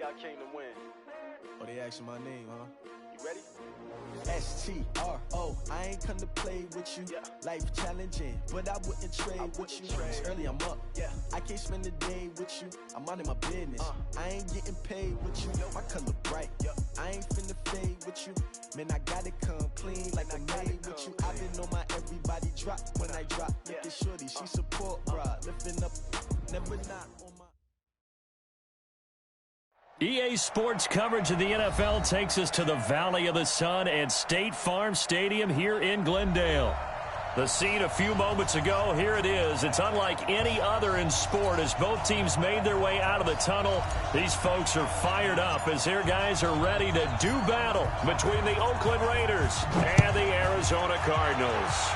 I came to win. Oh, they asking my name, huh? You ready? S-T-R-O, I ain't come to play with you. Yeah. Life challenging, but I wouldn't trade with you. It's early, I'm up. Yeah. I can't spend the day with you. I'm minding my business. I ain't getting paid with you. My color bright. I ain't finna fade with you. Man, I gotta come clean like I made with you. I've been on my everybody drop when I drop. Look at shorty, she support, bruh. Lifting up, never not on my... EA Sports coverage of the NFL takes us to the Valley of the Sun and State Farm Stadium here in Glendale. The scene a few moments ago, here it is. It's unlike any other in sport as both teams made their way out of the tunnel. These folks are fired up as their guys are ready to do battle between the Oakland Raiders and the Arizona Cardinals.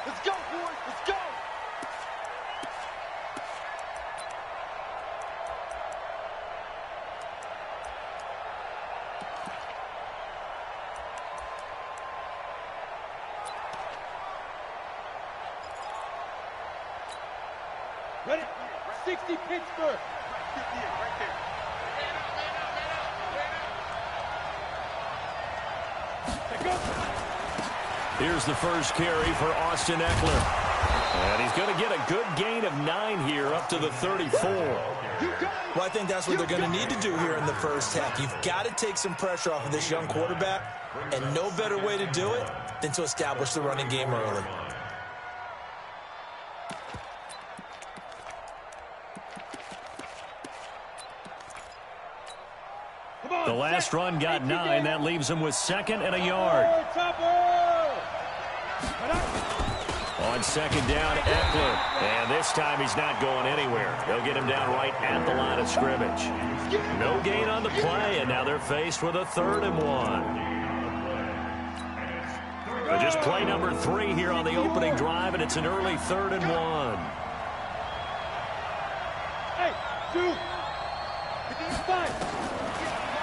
Let's go, boys. Let's go. Ready? 60 Pittsburgh. Right there. Here's the first carry for Austin Eckler. And he's going to get a good gain of 9 here up to the 34. Well, I think that's what they're going to need to do here in the first half. You've got to take some pressure off of this young quarterback, and no better way to do it than to establish the running game early. The last run got 9. That leaves him with 2nd and a yard. On 2nd down, Eckler. And this time he's not going anywhere. They'll get him down right at the line of scrimmage. No gain on the play, and now they're faced with a 3rd and 1. But just play number 3 here on the opening drive, and it's an early 3rd and 1. Hey, 2.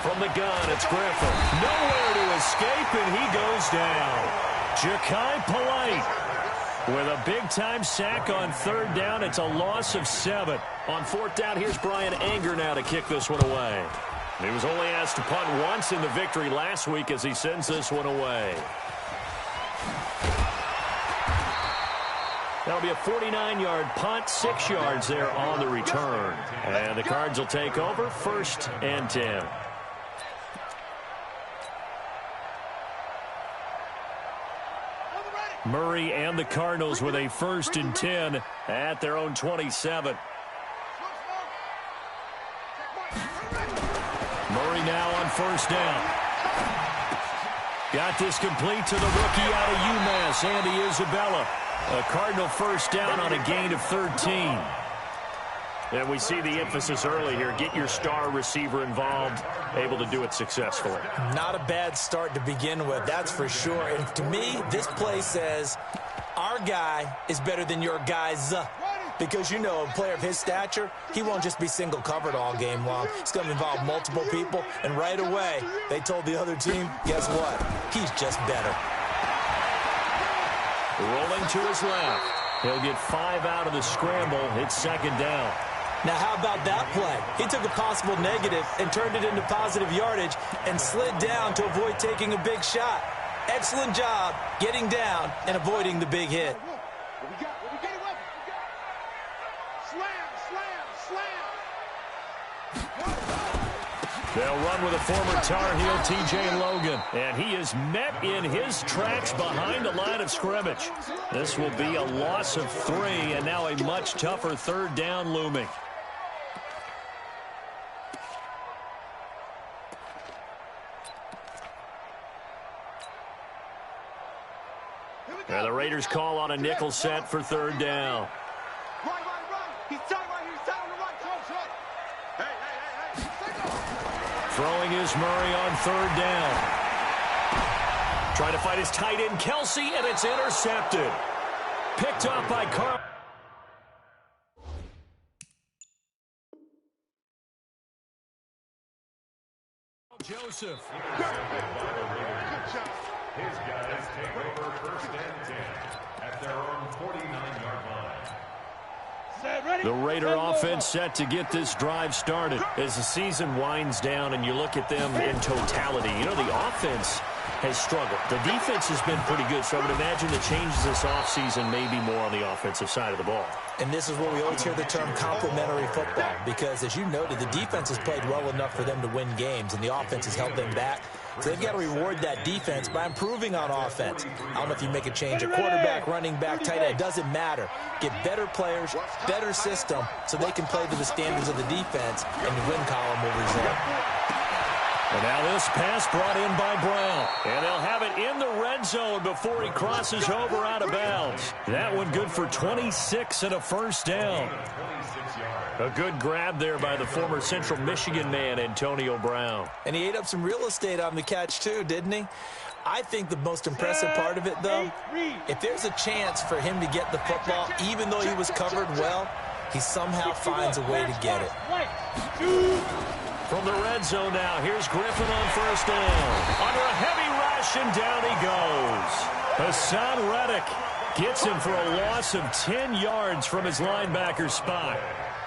From the gun, it's Griffin. Nowhere to escape, and he goes down. Ja'Kai Polite with a big-time sack on 3rd down. It's a loss of 7. On 4th down, here's Brian Anger now to kick this one away. He was only asked to punt once in the victory last week as he sends this one away. That'll be a 49-yard punt, 6 yards there on the return. And the Cards will take over 1st and 10. Murray and the Cardinals with a 1st and 10 at their own 27. Murray now on 1st down. Got this complete to the rookie out of UMass, Andy Isabella. A Cardinal 1st down on a gain of 13. And we see the emphasis early here. Get your star receiver involved, able to do it successfully. Not a bad start to begin with, that's for sure. And to me, this play says our guy is better than your guy's. Because, you know, a player of his stature, he won't just be single covered all game long. It's going to involve multiple people. And right away, they told the other team, guess what? He's just better. Rolling to his left. He'll get 5 out of the scramble. It's 2nd down. Now, how about that play? He took a possible negative and turned it into positive yardage and slid down to avoid taking a big shot. Excellent job getting down and avoiding the big hit. They'll run with a former Tar Heel, TJ Logan. And he is met in his tracks behind the line of scrimmage. This will be a loss of 3, and now a much tougher 3rd down looming. And the Raiders call on a nickel set for 3rd down. Right. He's tight right here. He's tight on the right. Hey. Throwing is Murray on 3rd down. Trying to fight his tight end, Kelsey, and it's intercepted. Picked up by Carl. Joseph. His guys take over 1st and 10 at their own 49-yard line. The Raider offense set to get this drive started. As the season winds down and you look at them in totality, you know, the offense has struggled. The defense has been pretty good, so I would imagine the changes this offseason may be more on the offensive side of the ball. And this is where we always hear the term complementary football, because as you noted, the defense has played well enough for them to win games, and the offense has held them back. So they've got to reward that defense by improving on offense. I don't know if you make a change, a quarterback, running back, tight end, it doesn't matter. Get better players, better system, so they can play to the standards of the defense, and the win column will result. And now this pass brought in by Brown. And they'll have it in the red zone before he crosses over out of bounds. That one good for 26 and a first down. A good grab there by the former Central Michigan man, Antonio Brown. And he ate up some real estate on the catch too, didn't he? I think the most impressive part of it, though, if there's a chance for him to get the football, even though he was covered well, he somehow finds a way to get it. From the red zone now, here's Griffin on first down. Under a heavy rush, and down he goes. Hassan Reddick gets him for a loss of 10 yards from his linebacker spot.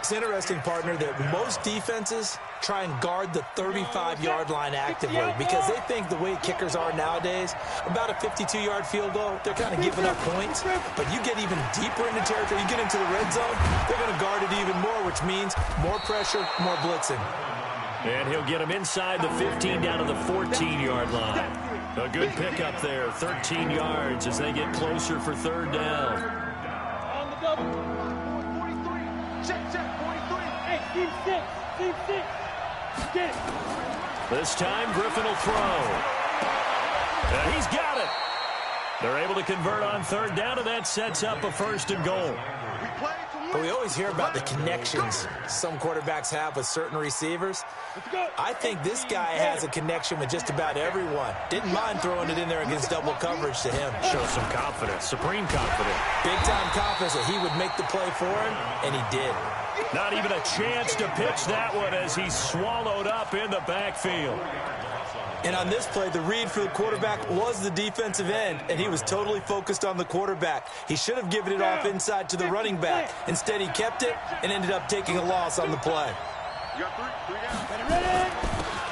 It's interesting, partner, that most defenses try and guard the 35-yard line actively because they think the way kickers are nowadays, about a 52-yard field goal, they're kind of giving up points. But you get even deeper into territory, you get into the red zone, they're going to guard it even more, which means more pressure, more blitzing. And he'll get him inside the 15 down to the 14-yard line. A good pickup there, 13 yards as they get closer for third down. On the double. 43. Check, 43. Hey, team six. Get it. This time, Griffin will throw. And he's got it. They're able to convert on third down, and that sets up a first and goal. But we always hear about the connections some quarterbacks have with certain receivers. I think this guy has a connection with just about everyone. Didn't mind throwing it in there against double coverage to him. Shows some confidence, supreme confidence. Big-time confidence that he would make the play for him, and he did. Not even a chance to pitch that one as he's swallowed up in the backfield. And on this play, the read for the quarterback was the defensive end, and he was totally focused on the quarterback. He should have given it off inside to the running back. Instead, he kept it and ended up taking a loss on the play.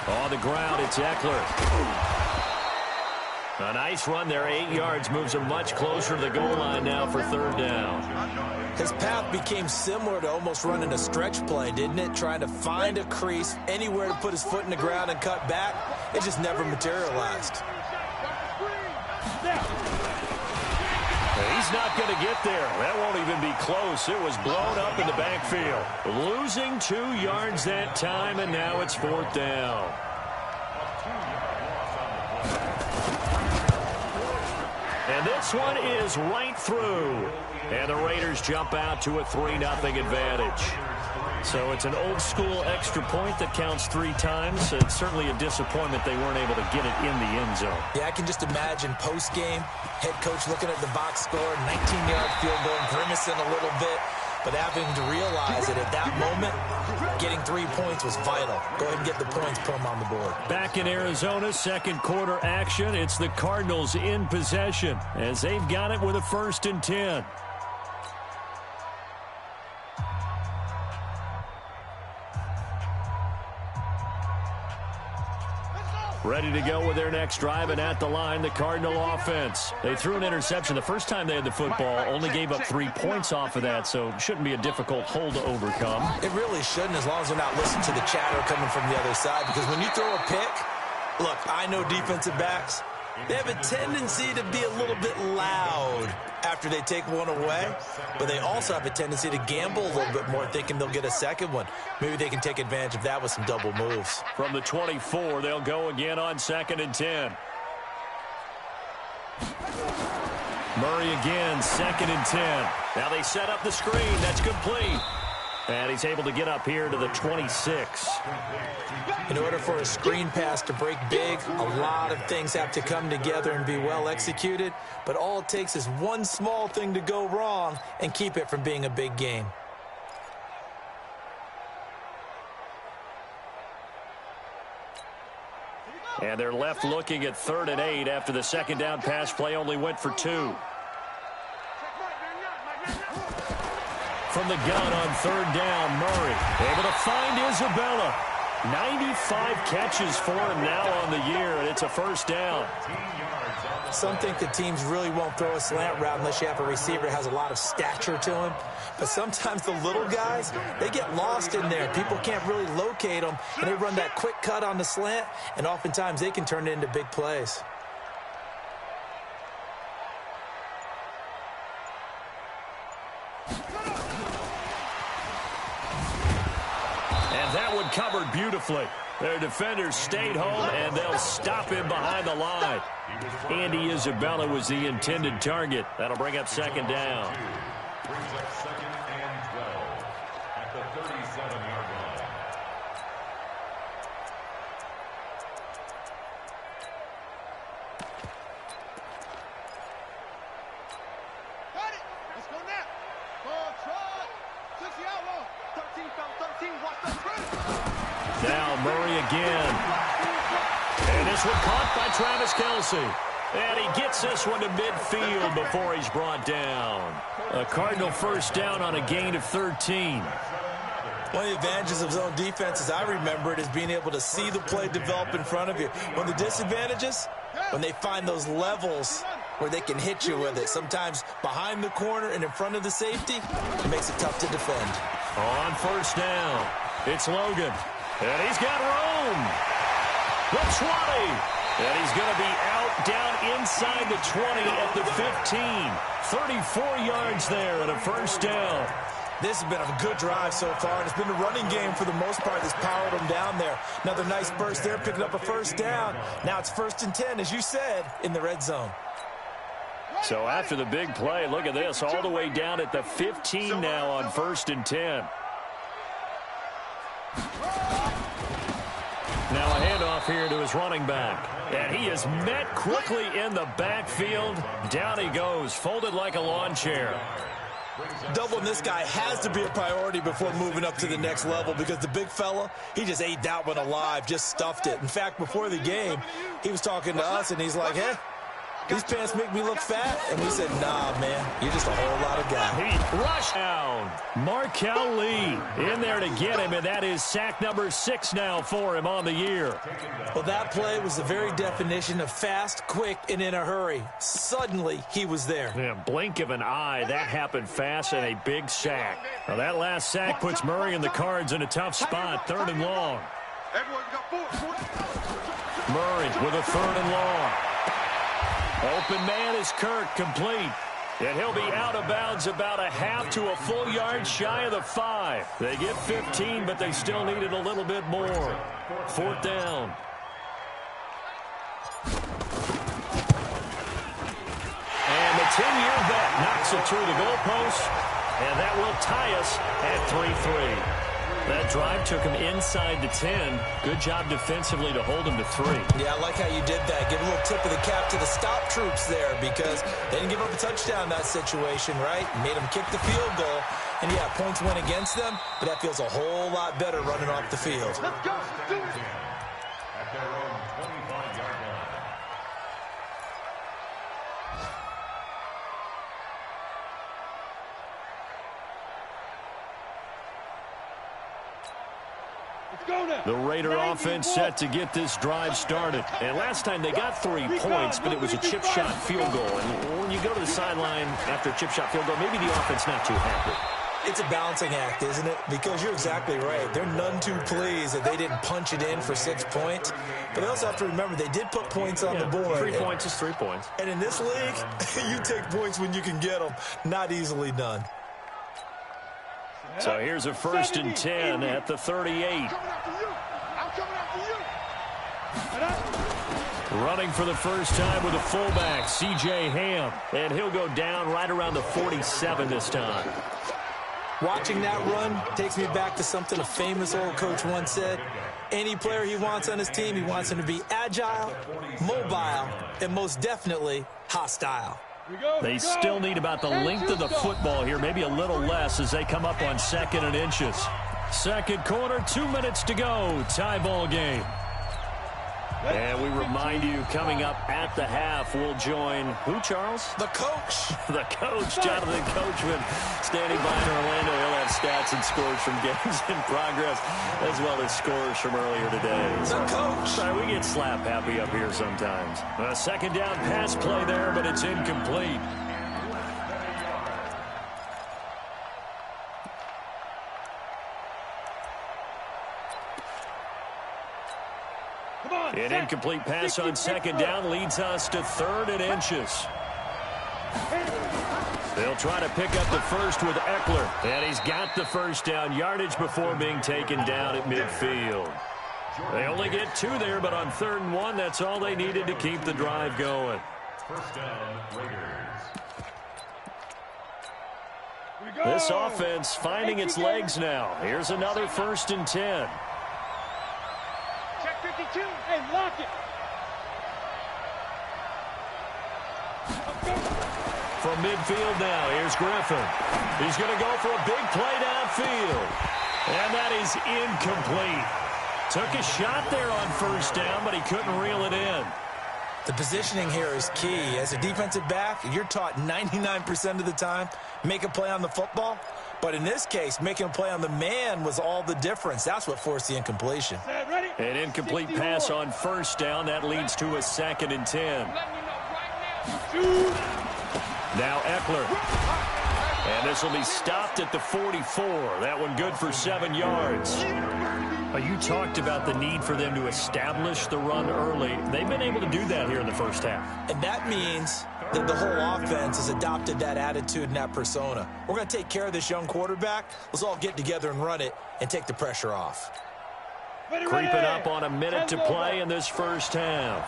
On the ground, it's Eckler. A nice run there, 8 yards, moves him much closer to the goal line now for third down. His path became similar to almost running a stretch play, didn't it? Trying to find a crease, anywhere to put his foot in the ground and cut back. It just never materialized. He's not going to get there. That won't even be close. It was blown up in the backfield. Losing 2 yards that time, and now it's fourth down. And this one is right through. And the Raiders jump out to a 3-0 advantage. So it's an old-school extra point that counts 3 times. It's certainly a disappointment they weren't able to get it in the end zone. Yeah, I can just imagine post-game, head coach looking at the box score, 19-yard field goal, grimacing a little bit, but having to realize that at that moment, getting 3 points was vital. Go ahead and get the points, put them on the board. Back in Arizona, second quarter action. It's the Cardinals in possession as they've got it with a 1st and 10. Ready to go with their next drive, and at the line, the Cardinal offense. They threw an interception the first time they had the football, only gave up 3 points off of that, so it shouldn't be a difficult hole to overcome. It really shouldn't, as long as they're not listening to the chatter coming from the other side, because when you throw a pick, look, I know defensive backs, they have a tendency to be a little bit loud after they take one away, but they also have a tendency to gamble a little bit more, thinking they'll get a second one. Maybe they can take advantage of that with some double moves. From the 24, they'll go again on 2nd and 10. Murray again, 2nd and 10. Now they set up the screen. That's complete. And he's able to get up here to the 26. In order for a screen pass to break big, a lot of things have to come together and be well executed. But all it takes is one small thing to go wrong and keep it from being a big game. And they're left looking at 3rd and 8 after the second down pass play only went for 2. from the gun on third down. Murray able to find Isabella. 95 catches for him now on the year, and it's a first down. Some think the teams really won't throw a slant route unless you have a receiver that has a lot of stature to him. But sometimes the little guys, they get lost in there. People can't really locate them, and they run that quick cut on the slant, and oftentimes they can turn it into big plays. And that one covered beautifully. Their defenders stayed home, and they'll stop him behind the line. Andy Isabella was the intended target. That'll bring up second down. Brings up second and 12 at the 37-yard line. Got it. Let's go now. Control. 60 outlaw. 13 foul 13. Watch the press. Now Murray again. And this one caught by Travis Kelce. And he gets this one to midfield before he's brought down. A Cardinal first down on a gain of 13. One of the advantages of zone defense, as I remember it, is being able to see the play develop in front of you. One of the disadvantages, when they find those levels where they can hit you with it. Sometimes behind the corner and in front of the safety, it makes it tough to defend. On first down, it's Logan. And he's got room. The 20. And he's going to be out down inside the 20 at the 15. 34 yards there and a first down. This has been a good drive so far, and it's been the running game for the most part that's powered them down there. Another nice burst there, picking up a first down. Now it's 1st and 10, as you said, in the red zone. So after the big play, look at this, all the way down at the 15 now on 1st and 10. Now a handoff here to his running back. And he is met quickly in the backfield. Down he goes, folded like a lawn chair. Doubling this guy has to be a priority before moving up to the next level, because the big fella, he just ate that one alive, just stuffed it. In fact, before the game, he was talking to us, and he's like, hey, these pants make me look fat. And we said, nah, man, you're just a whole lot of guy. He rushed down. Markel Lee in there to get him, and that is sack number 6 now for him on the year. Well, that play was the very definition of fast, quick, and in a hurry. Suddenly, he was there. Yeah, blink of an eye, that happened fast, and a big sack. Now, that last sack puts Murray and the Cards in a tough spot, 3rd and long. Everyone got 4. Murray with a 3rd and long. Open man is Kirk, complete. And he'll be out of bounds about a half to a full yard shy of the 5. They get 15, but they still needed a little bit more. 4th down. And the 10-year vet knocks it through the goalpost, and that will tie us at 3-3. That drive took him inside the 10. Good job defensively to hold him to 3. Yeah, I like how you did that. Give a little tip of the cap to the stop troops there, because they didn't give up a touchdown in that situation, right? Made them kick the field goal. And, yeah, points went against them, but that feels a whole lot better running off the field. Let's go. Let's do it. At their own 25-yard line. The Raider offense set to get this drive started. And last time they got 3 points, but it was a chip shot field goal. And when you go to the sideline after a chip shot field goal, maybe the offense not too happy. It's a balancing act, isn't it? Because you're exactly right. They're none too pleased that they didn't punch it in for 6 points. But they also have to remember they did put points on the board. 3 points is 3 points. And in this league, you take points when you can get them. Not easily done. So here's a 1st and 10 at the 38. Running for the first time with a fullback, C.J. Ham. And he'll go down right around the 47 this time. Watching that run takes me back to something a famous old coach once said. Any player he wants on his team, he wants him to be agile, mobile, and most definitely hostile. They still need about the length of the football here, maybe a little less as they come up on 2nd and inches. Second quarter, 2 minutes to go. Tie ball game. And we remind you, coming up at the half, we'll join who, Charles? The coach. The coach, Jonathan Coachman, standing by in Orlando. He'll have stats and scores from games in progress, as well as scores from earlier today. The coach. Sorry, we get slap happy up here sometimes. A second down pass play there, but it's incomplete. An incomplete pass on second down leads us to 3rd and inches. They'll try to pick up the first with Eckler. And he's got the first down yardage before being taken down at midfield. They only get 2 there, but on 3rd and 1, that's all they needed to keep the drive going. First down, Raiders. This offense finding its legs now. Here's another 1st and 10. Check 52. Hey, lock it. From midfield now, here's Griffin. He's going to go for a big play downfield. And that is incomplete. Took a shot there on 1st down, but he couldn't reel it in. The positioning here is key. As a defensive back, you're taught 99% of the time, make a play on the football. But in this case, making a play on the man was all the difference. That's what forced the incompletion. An incomplete pass on 1st down. That leads to a 2nd and 10. Now Eckler. And this will be stopped at the 44. That one good for 7 yards. You talked about the need for them to establish the run early. They've been able to do that here in the first half. And that means that the whole offense has adopted that attitude and that persona. We're going to take care of this young quarterback. Let's all get together and run it and take the pressure off. Creeping up on a minute to play in this first half.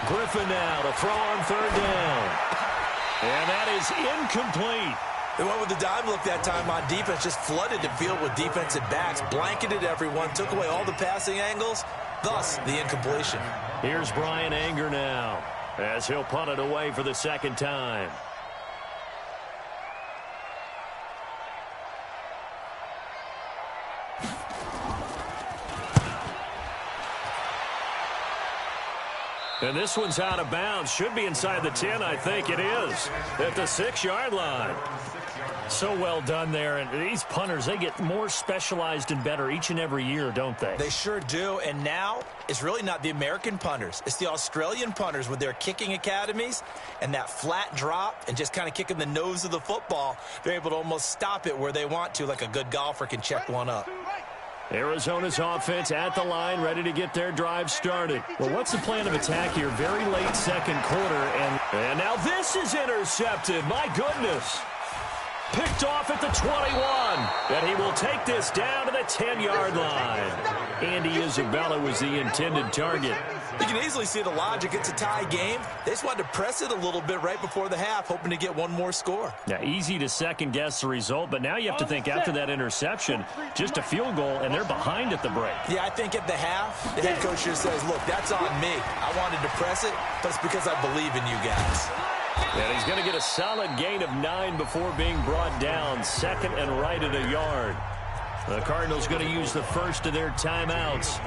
Griffin now to throw on 3rd down. And that is incomplete. They went with the dime look that time on defense, just flooded the field with defensive backs, blanketed everyone, took away all the passing angles, thus the incompletion. Here's Brian Anger now, as he'll punt it away for the 2nd time. And this one's out of bounds. Should be inside the 10, I think it is. At the 6-yard line. So well done there. And these punters, they get more specialized and better each and every year, don't they? They sure do. And now it's really not the American punters. It's the Australian punters with their kicking academies and that flat drop and just kind of kicking the nose of the football. They're able to almost stop it where they want to, like a good golfer can check one up. Arizona's offense at the line, ready to get their drive started. Well, what's the plan of attack here? Very late 2nd quarter, and now this is intercepted. My goodness. Picked off at the 21, and he will take this down to the 10-yard line. Andy Isabella was the intended target. You can easily see the logic. It's a tie game. They just wanted to press it a little bit right before the half, hoping to get one more score. Yeah, easy to second-guess the result, but now you have to think after that interception, just a field goal, and they're behind at the break. Yeah, I think at the half, the head coach just says, look, that's on me. I wanted to press it, but it's because I believe in you guys. And he's going to get a solid gain of 9 before being brought down. 2nd and right at a yard. The Cardinals going to use the first of their timeouts,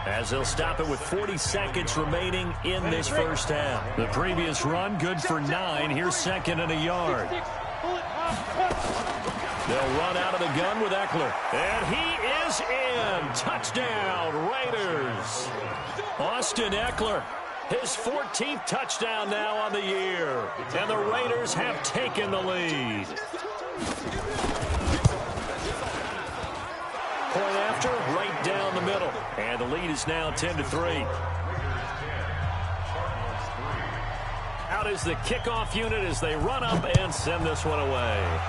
as they'll stop it with 40 seconds remaining in this first half. The previous run good for 9. Here's 2nd and a yard. They'll run out of the gun with Eckler. And he is in. Touchdown, Raiders. Austin Eckler. His 14th touchdown now on the year. And the Raiders have taken the lead. Point after, right down the middle. And the lead is now 10-3. Out is the kickoff unit as they run up and send this one away.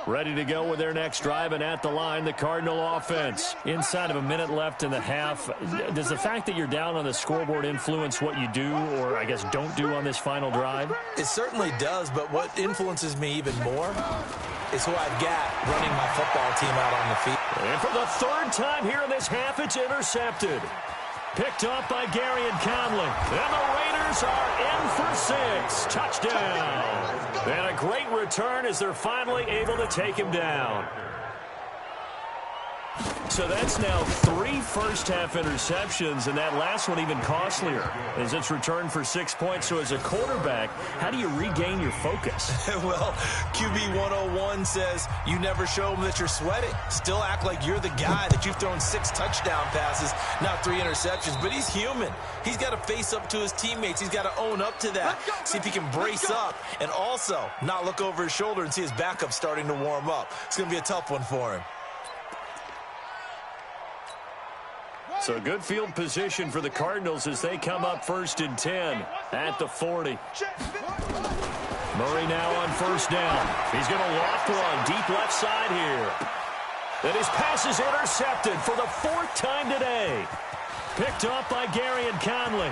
Ready to go with their next drive, and at the line, the Cardinal offense. Inside of a minute left in the half, does the fact that you're down on the scoreboard influence what you do, or I guess don't do on this final drive? It certainly does, but what influences me even more is who I've got running my football team out on the field. And for the third time here in this half, it's intercepted. Picked off by Gary and Conley. And the Raiders are in for 6. Touchdown. And a great return as they're finally able to take him down. So that's now 3 first-half interceptions, and that last one even costlier as it's returned for 6 points. So as a quarterback, how do you regain your focus? Well, QB 101 says you never show them that you're sweating. Still act like you're the guy that you've thrown 6 touchdown passes, not 3 interceptions. But he's human. He's got to face up to his teammates. He's got to own up to that. See if he can brace up and also not look over his shoulder and see his backup starting to warm up. It's going to be a tough one for him. So good field position for the Cardinals as they come up 1st and 10 at the 40. Murray now on 1st down. He's going to loft one deep left side here. And his pass is intercepted for the 4th time today. Picked off by Gary and Conley.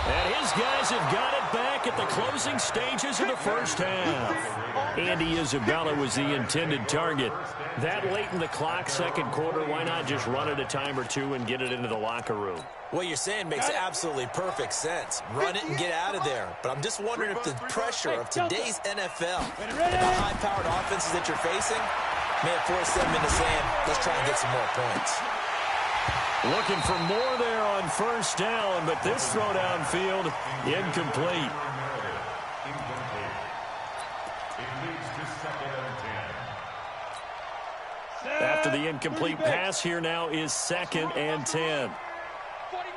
And his guys have got it back at the closing stages of the first half. Andy Isabella was the intended target. That late in the clock, second quarter, why not just run it a time or two and get it into the locker room? What you're saying makes absolutely perfect sense. Run it and get out of there. But I'm just wondering if the pressure of today's NFL, the high-powered offenses that you're facing, may have forced them into saying, let's try and get some more points. Looking for more there on 1st down, but this throw downfield incomplete. After the incomplete pass, here now is 2nd and 10. 49,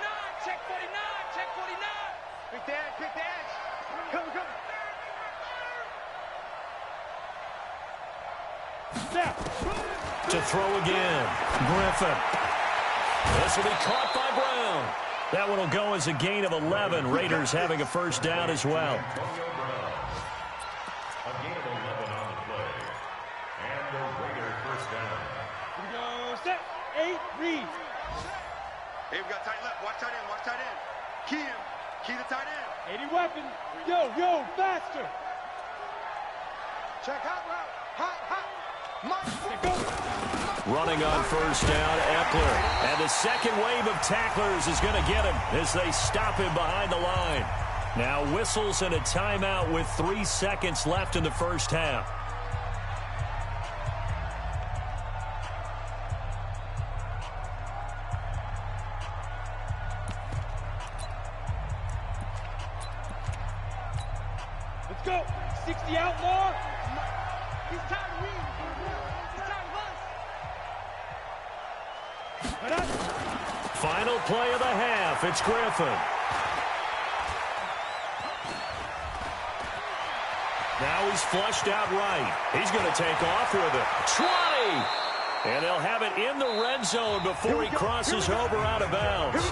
check 49, check 49. Big dash, big dash. Come. Snap. To throw again, Griffin. This will be caught by Brown. That one will go as a gain of 11. Raiders having a 1st down as well. A gain of 11 on the play. And the Raiders 1st down. Here we go. Set. 8, read. Hey, we got tight left. Watch tight end, watch tight end. Key him. Key the tight end. 80 weapon. Yo, faster. Check hot route. Hot. Running on 1st down, Eckler. And the second wave of tacklers is going to get him as they stop him behind the line. Now whistles and a timeout with 3 seconds left in the first half. Let's go. 60 outlaw. He's tired of winning. He's tired of us. Final play of the half. It's Griffin. Now he's flushed out right. He's going to take off with it. 20! And they'll have it in the red zone before he crosses over out of bounds.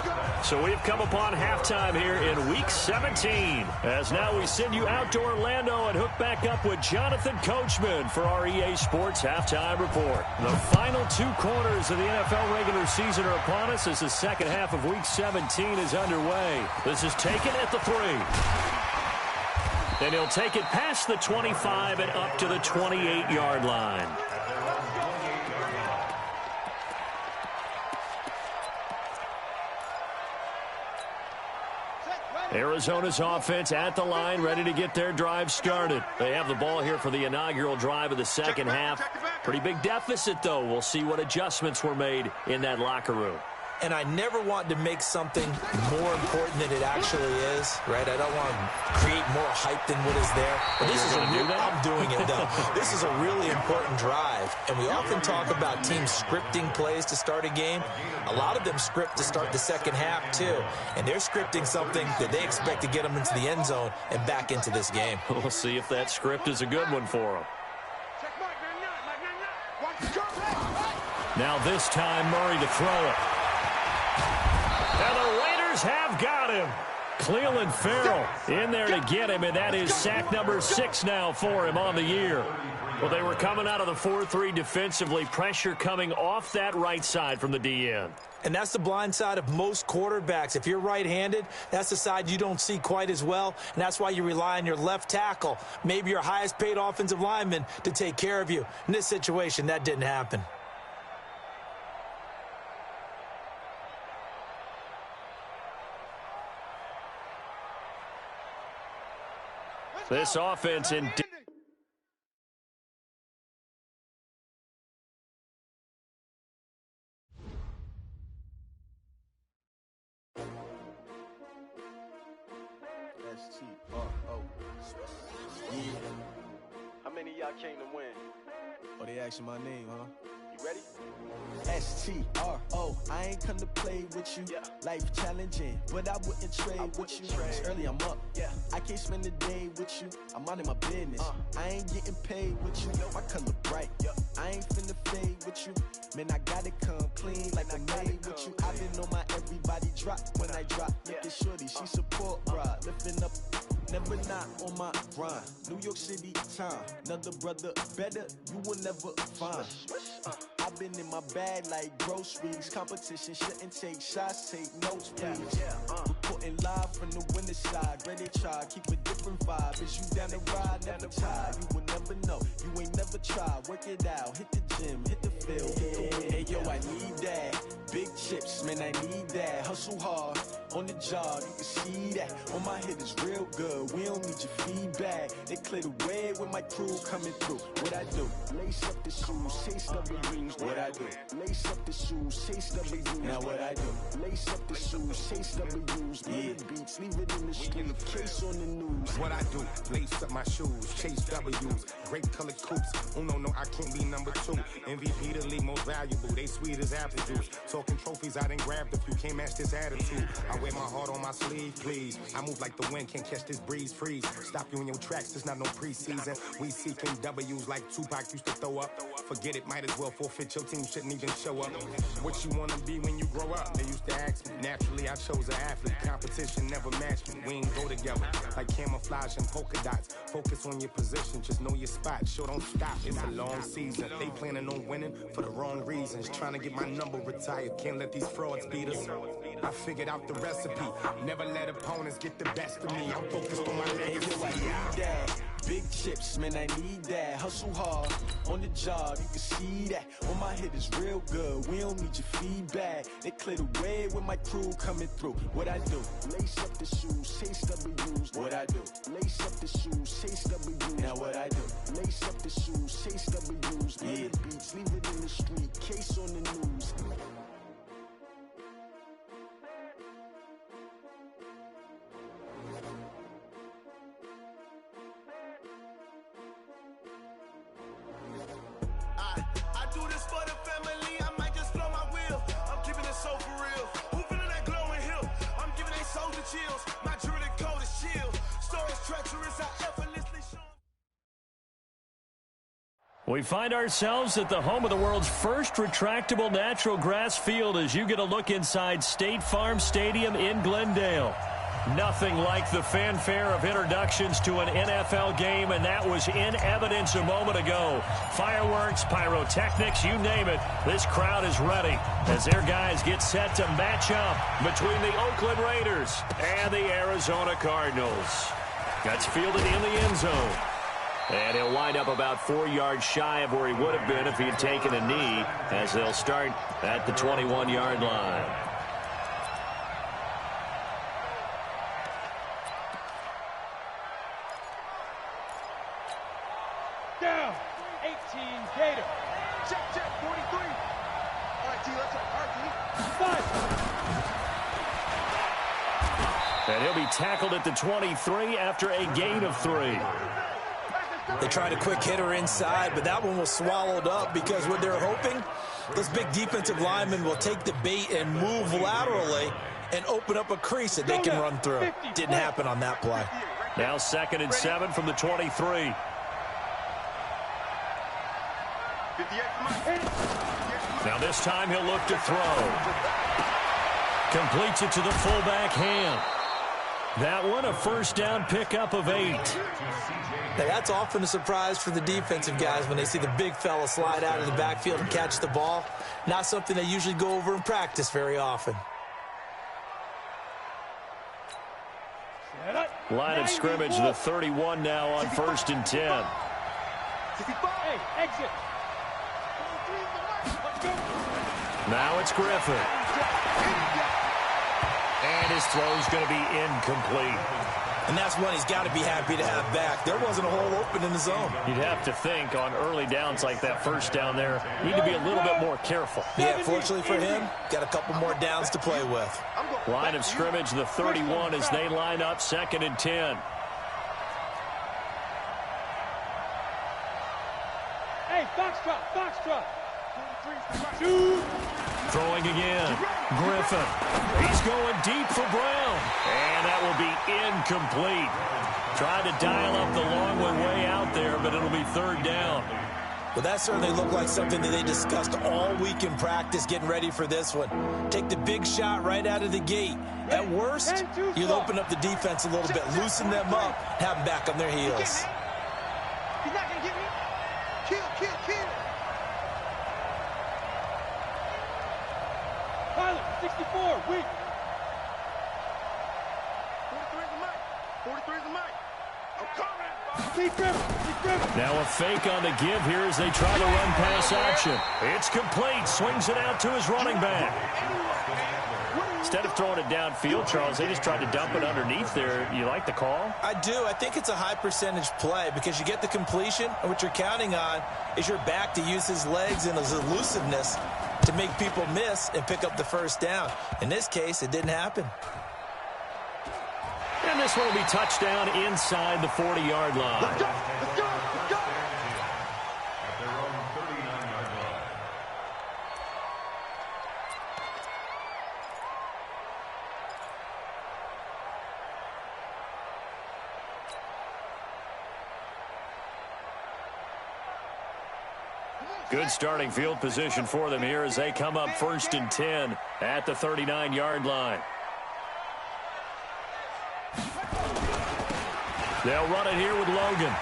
So we've come upon halftime here in Week 17. As now we send you out to Orlando and hook back up with Jonathan Coachman for our EA Sports Halftime Report. The final 2 quarters of the NFL regular season are upon us as the second half of Week 17 is underway. This is taken at the 3. And he'll take it past the 25 and up to the 28-yard line. Arizona's offense at the line, ready to get their drive started. They have the ball here for the inaugural drive of the second half. Pretty big deficit, though. We'll see what adjustments were made in that locker room. And I never want to make something more important than it actually is, right? I don't want to create more hype than what is there. But this is I'm doing it, though. This is a really important drive. And we often talk about teams scripting plays to start a game. A lot of them script to start the second half, too. And they're scripting something that they expect to get them into the end zone and back into this game. We'll see if that script is a good one for them. Now this time, Murray to throw it. And the Raiders have got him. Cleveland Farrell in there to get him, and that is sack number 6 now for him on the year. Well, they were coming out of the 4-3 defensively. Pressure coming off that right side from the DN. And that's the blind side of most quarterbacks. If you're right-handed, that's the side you don't see quite as well, and that's why you rely on your left tackle, maybe your highest-paid offensive lineman, to take care of you. In this situation, that didn't happen. This offense in... S-T-R-O. Yeah. How many of y'all came to win? Oh, they asking my name, huh? You ready? S-T-R-O. I ain't come to play with you. Yeah. Life challenging, but I wouldn't trade with you. It's early, I'm up. Yeah. I can't spend the day with you. I'm minding my business. I ain't getting paid with you. My color bright. I ain't finna fade with you. Man, I gotta come clean like I made with you. I've been on my everybody drop when I drop. Look at shorty, she support rod. Lifting up, never not on my grind. New York City time. Another brother better, you will never find. I've been in my bag like groceries. Competition shouldn't take shots, take notes, please. Reporting live from the winter side. Ready to try, keep a different vibe. Is you down the ride, never tired. You will never know, you ain't never tried. Work it out, hit the gym, hit the field. Hey yo, I need that. Big chips, man, I need that. Hustle hard, on the job, you can see that. On my head is real good, we don't need your feedback. They clear the way with my crew coming through. What I do? Lace up the shoes, chase W's. What I do? Lace up the shoes, chase W's. Now what I do? Lace up the shoes, chase W's. Yeah. Beats, leave it in the street, case on the news. What I do? Lace up my shoes, chase W's. Grape colored coops. Oh no, I can't be number 2. MVP the league most valuable. They sweet as apple juice. Talking trophies, I done grabbed a few. Can't match this attitude. I wear my heart on my sleeve, please. I move like the wind, can't catch this breeze, freeze. Stop you in your tracks, there's not no preseason. We seeking W's like Tupac used to throw up. Forget it, might as well forfeit. Your team shouldn't even show up. What you wanna be when you grow up? They used to ask me. Naturally, I chose an athlete. Competition never matched me. We ain't go together like camouflage and polka dots. Focus on your position, just know your spot. Sure, don't stop. It's a long season. They planning on winning for the wrong reasons. Trying to get my number retired. Can't let these frauds beat us. I figured out the recipe. Never let opponents get the best of me. I'm focused on my legacy. Big chips, man, I need that. Hustle hard, on the job, you can see that. On my head is real good, we don't need your feedback. They clear the way with my crew coming through. What I do? Lace up the shoes, chase W's. What I do? Lace up the shoes, chase W's. Now what I do? Lace up the shoes, chase W's. Yeah. Beats, leave it in the street, case on the news. We find ourselves at the home of the world's first retractable natural grass field as you get a look inside State Farm Stadium in Glendale. Nothing like the fanfare of introductions to an NFL game, and that was in evidence a moment ago. Fireworks, pyrotechnics, you name it, this crowd is ready as their guys get set to match up between the Oakland Raiders and the Arizona Cardinals. Gets fielded in the end zone. And he'll wind up about 4 yards shy of where he would have been if he had taken a knee, as they'll start at the 21-yard line. Down, 18 Gator. Check, 43. All right, T, let's go. All right, T. And he'll be tackled at the 23 after a gain of 3. They tried a quick hitter inside, but that one was swallowed up because what they're hoping, this big defensive lineman will take the bait and move laterally and open up a crease that they can run through. Didn't happen on that play. Now 2nd and 7 from the 23. Now this time he'll look to throw. Completes it to the fullback hand. That one, a first down pickup of 8. Now, that's often a surprise for the defensive guys when they see the big fella slide out of the backfield and catch the ball. Not something they usually go over in practice very often. Line of scrimmage, the 31 now on 1st and 10. Hey, exit. Now it's Griffin. And his throw's going to be incomplete. And that's one he's got to be happy to have back. There wasn't a hole open in the zone. You'd have to think on early downs like that first down there, need to be a little bit more careful. Yeah, fortunately for him, got a couple more downs to play with. Line of scrimmage, the 31 as they line up 2nd and 10. Hey, foxtrot. Shoot. Throwing again. Griffin. He's going deep for Brown. And that will be incomplete. Tried to dial up the long one way out there, but it'll be 3rd down. Well, that certainly looked like something that they discussed all week in practice getting ready for this one. Take the big shot right out of the gate. At worst, you'll open up the defense a little bit, loosen them up, have them back on their heels. He's not going to get me. Kill. Pilot, 64, weak. 43's the mic. I'm coming. Keep Griffin. Now a fake on the give here as they try to run pass action. It's complete. Swings it out to his running back. Instead of throwing it downfield, Charles, they just tried to dump it underneath there. You like the call? I do. I think it's a high percentage play because you get the completion, and what you're counting on is your back to use his legs and his elusiveness to make people miss and pick up the first down. In this case, it didn't happen. And this one will be touchdown inside the 40-yard line. Let's go. At their own 39-yard line. Good starting field position for them here as they come up 1st and 10 at the 39-yard line. They'll run it here with Logan.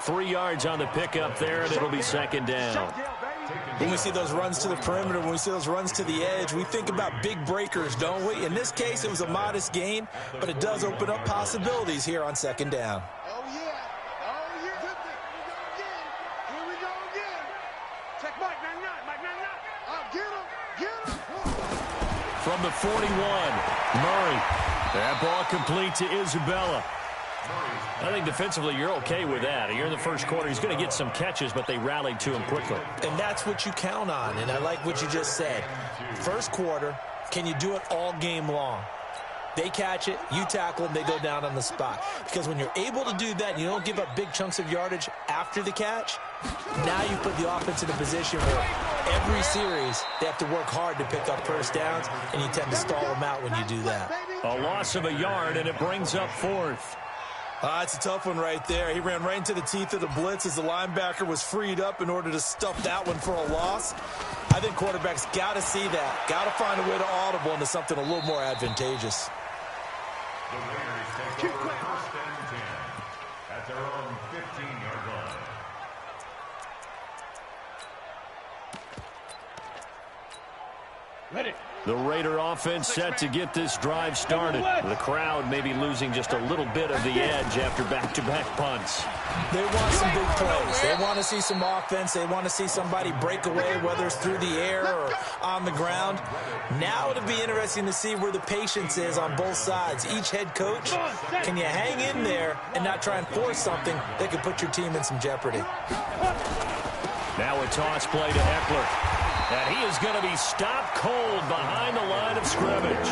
3 yards on the pickup there, and it'll be 2nd down. When we see those runs to the perimeter, when we see those runs to the edge, we think about big breakers, don't we? In this case, it was a modest gain, but it does open up possibilities here on 2nd down. Oh, yeah. Here we go again. Check Mike 99. Get him. From the 41, Murray. That ball complete to Isabella. I think defensively you're okay with that. You're in the first quarter. He's going to get some catches, but they rallied to him quickly. And that's what you count on, and I like what you just said. First quarter, can you do it all game long? They catch it, you tackle them, they go down on the spot. Because when you're able to do that and you don't give up big chunks of yardage after the catch, now you put the offense in a position where every series they have to work hard to pick up first downs, and you tend to stall them out when you do that. A loss of a yard, and it brings up 4th. It's a tough one right there. He ran right into the teeth of the blitz as the linebacker was freed up in order to stuff that one for a loss. I think quarterbacks got to see that. Got to find a way to audible into something a little more advantageous. The Raiders take over 1st and 10 at their own 15-yard line. Ready. The Raider offense set to get this drive started. The crowd may be losing just a little bit of the edge after back-to-back punts. They want some big plays. They want to see some offense. They want to see somebody break away, whether it's through the air or on the ground. Now it'll be interesting to see where the patience is on both sides. Each head coach, can you hang in there and not try and force something that could put your team in some jeopardy? Now a toss play to Eckler. And he is going to be stopped cold behind the line of scrimmage.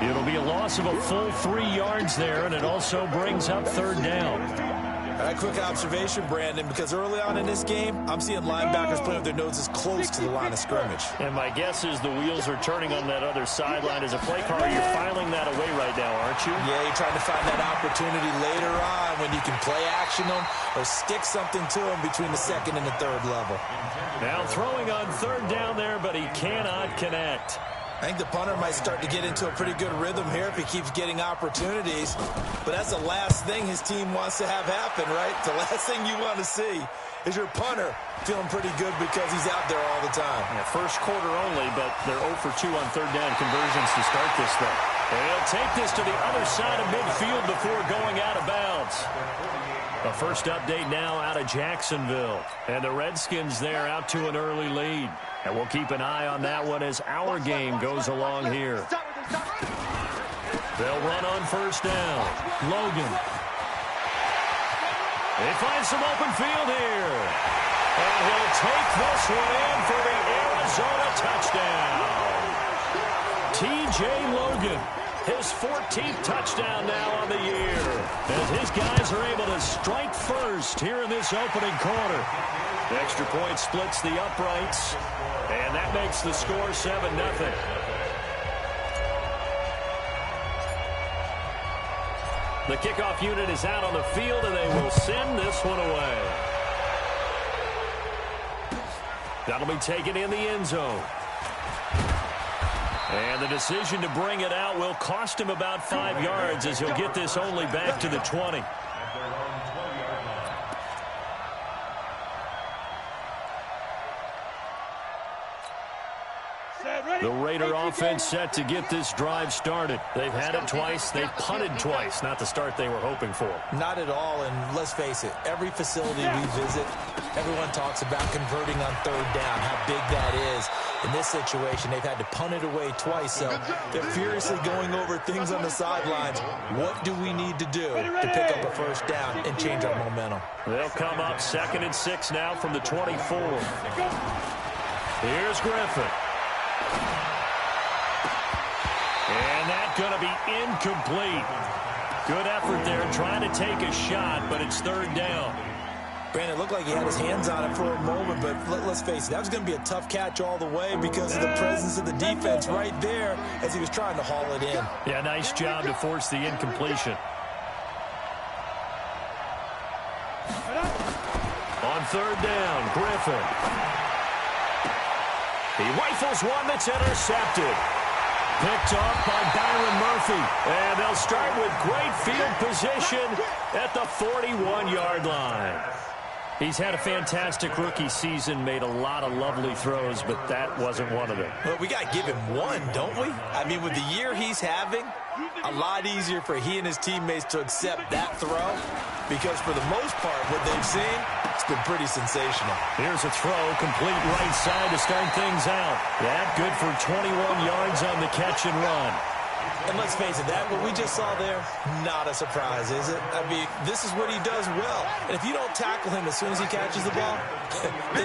It'll be a loss of a full 3 yards there, and it also brings up 3rd down. A quick observation, Brandon, because early on in this game, I'm seeing linebackers playing with their noses close to the line of scrimmage. And my guess is the wheels are turning on that other sideline. As a play caller, you're filing that away right now, aren't you? Yeah, you're trying to find that opportunity later on when you can play action them or stick something to them between the 2nd and the 3rd level. Now throwing on 3rd down there, but he cannot connect. I think the punter might start to get into a pretty good rhythm here if he keeps getting opportunities. But that's the last thing his team wants to have happen, right? The last thing you want to see is your punter feeling pretty good because he's out there all the time. Yeah, first quarter only, but they're 0 for 2 on third down conversions to start this thing. They'll take this to the other side of midfield before going out of bounds. The first update now out of Jacksonville. And the Redskins there out to an early lead. And we'll keep an eye on that one as our game goes along here. They'll run on first down. Logan. They find some open field here. And he'll take this one in for the Arizona touchdown. T.J. Logan. His 14th touchdown now on the year, as his guys are able to strike first here in this opening quarter. The extra point splits the uprights, and that makes the score 7-0. The kickoff unit is out on the field, and they will send this one away. That'll be taken in the end zone. And the decision to bring it out will cost him about 5 yards, as he'll get this only back to the 20. The Raider offense set to get this drive started. They've had it twice. They've punted twice. Not the start they were hoping for. Not at all, and let's face it, every facility we visit, everyone talks about converting on third down, how big that is. In this situation, they've had to punt it away twice, so they're furiously going over things on the sidelines. What do we need to do to pick up a first down and change our momentum? They'll come up 2nd and 6 now from the 24. Here's Griffin. And that's going to be incomplete. Good effort there trying to take a shot, but it's third down. Brandon, it looked like he had his hands on it for a moment, but let's face it, that was going to be a tough catch all the way because of the presence of the defense right there as he was trying to haul it in. Yeah, nice job to force the incompletion. On third down, Griffin. He rifles one that's intercepted. Picked off by Byron Murphy. And they'll start with great field position at the 41-yard line. He's had a fantastic rookie season, made a lot of lovely throws, but that wasn't one of them. Well, we got to give him one, don't we? I mean, with the year he's having, a lot easier for he and his teammates to accept that throw because for the most part, what they've seen, it's been pretty sensational. Here's a throw, complete right side to start things out. That good for 21 yards on the catch and run. And let's face it, that what we just saw there, not a surprise, is it? I mean, this is what he does well. And if you don't tackle him as soon as he catches the ball,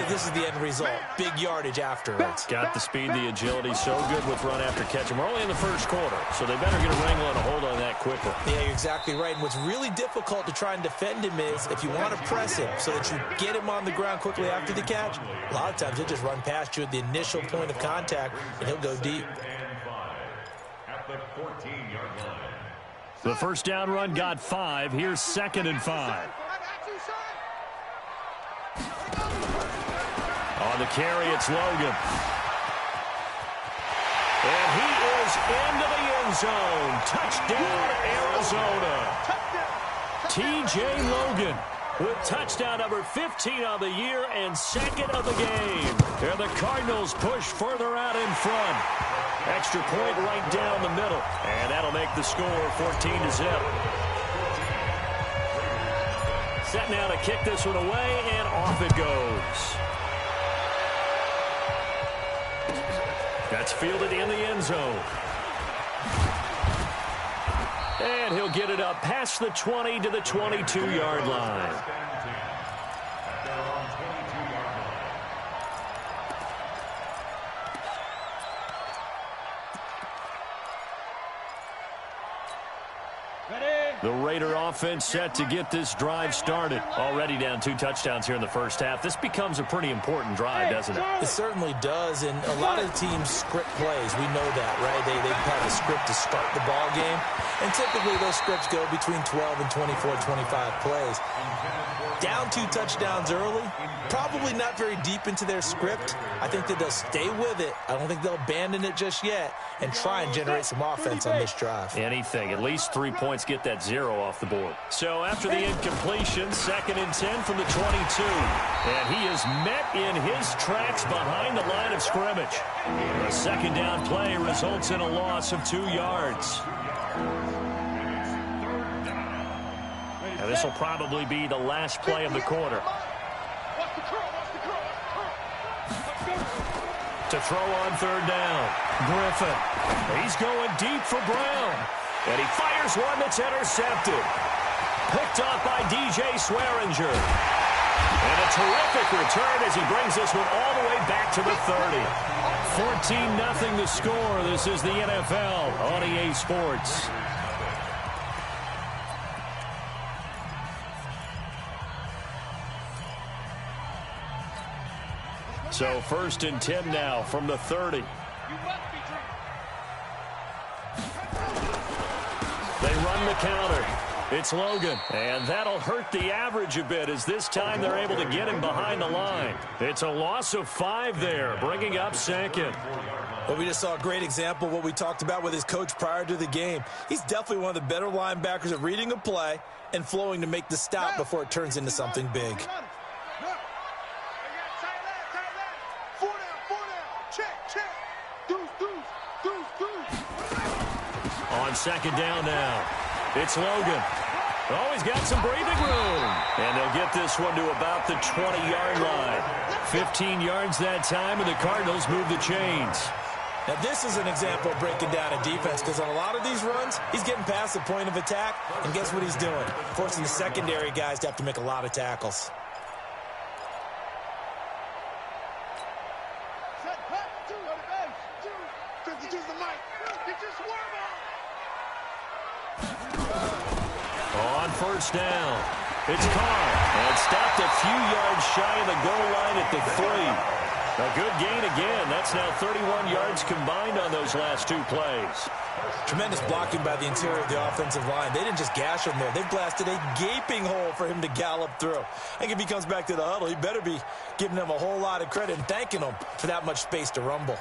this is the end result. Big yardage afterwards. Got the speed, the agility, so good with run after catch. And we're only in the first quarter, so they better get a wrangle and a hold on that quickly. Yeah, you're exactly right. And what's really difficult to try and defend him is if you want to press him so that you get him on the ground quickly after the catch, a lot of times he'll just run past you at the initial point of contact, and he'll go deep. The first down run got 5. Here's 2nd and 5. On the carry, it's Logan. And he is into the end zone. Touchdown, Arizona. T.J. Logan with touchdown number 15 on the year and 2nd of the game. And the Cardinals push further out in front. Extra point right down the middle. And that'll make the score 14-0. Set now to kick this one away, and off it goes. That's fielded in the end zone. And he'll get it up past the 20 to the 22-yard line. Ready? The Raider offense set to get this drive started. Already down 2 touchdowns here in the first half. This becomes a pretty important drive, doesn't it? It certainly does, and a lot of teams script plays. We know that, right? They have a script to start the ball game, and typically those scripts go between 12 and 24, 25 plays. Down 2 touchdowns early, probably not very deep into their script. I think that they'll stay with it. I don't think they'll abandon it just yet and try and generate some offense on this drive. Anything. At least 3 points get that 0 off the board. So after the incompletion, 2nd and 10 from the 22. And he is met in his tracks behind the line of scrimmage. A 2nd down play results in a loss of 2 yards. Now this will probably be the last play of the quarter. To throw on 3rd down. Griffin. He's going deep for Brown. And he fires one that's intercepted. Picked off by DJ Swearinger. And a terrific return as he brings this one all the way back to the 30. 14-0 the score. This is the NFL on EA Sports. So 1st and 10 now from the 30. They run the counter. It's Logan. And that'll hurt the average a bit as this time they're able to get him behind the line. It's a loss of 5 there, bringing up 2nd. Well, we just saw a great example of what we talked about with his coach prior to the game. He's definitely one of the better linebackers at reading a play and flowing to make the stop before it turns into something big. On 2nd down now, it's Logan. Oh, he's got some breathing room. And they'll get this one to about the 20-yard line. 15 yards that time, and the Cardinals move the chains. Now, this is an example of breaking down a defense because on a lot of these runs, he's getting past the point of attack, and guess what he's doing? Forcing the secondary guys to have to make a lot of tackles. On 1st down, it's Carr. And stopped a few yards shy of the goal line at the 3. A good gain again. That's now 31 yards combined on those last 2 plays. Tremendous blocking by the interior of the offensive line. They didn't just gash him there. They blasted a gaping hole for him to gallop through. I think if he comes back to the huddle, he better be giving them a whole lot of credit and thanking them for that much space to rumble.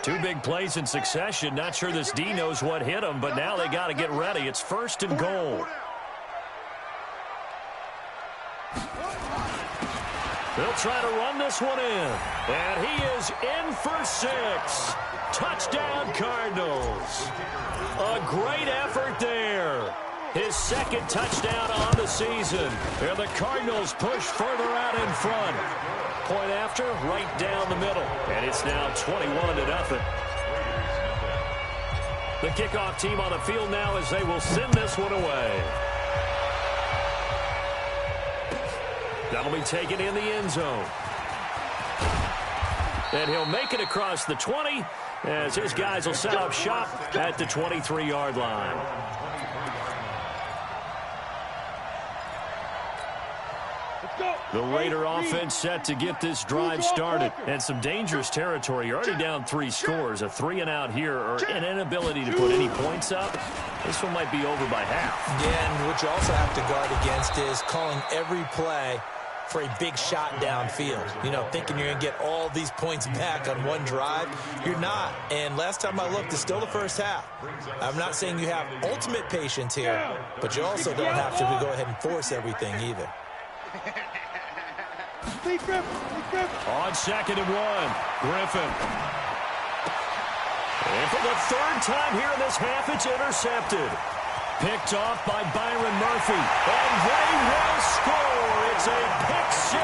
2 big plays in succession. Not sure this D knows what hit him, but now they got to get ready. It's 1st and goal. They'll try to run this one in. And he is in for 6. Touchdown, Cardinals. A great effort there. His 2nd touchdown on the season. And the Cardinals push further out in front. Point after, right down the middle. And it's now 21-0. The kickoff team on the field now as they will send this one away. That'll be taken in the end zone. And he'll make it across the 20 as his guys will set up shop at the 23-yard line. The Raider offense set to get this drive started. And some dangerous territory. You're already down 3 scores. A 3-and-out here or an inability to put any points up. This one might be over by half. Yeah, and what you also have to guard against is calling every play for a big shot downfield. You know, thinking you're going to get all these points back on one drive. You're not. And last time I looked, it's still the first half. I'm not saying you have ultimate patience here, but you also don't have to go ahead and force everything either. On 2nd and 1, Griffin. And for the 3rd time here in this half, it's intercepted. Picked off by Byron Murphy. And they will score. It's a pick 6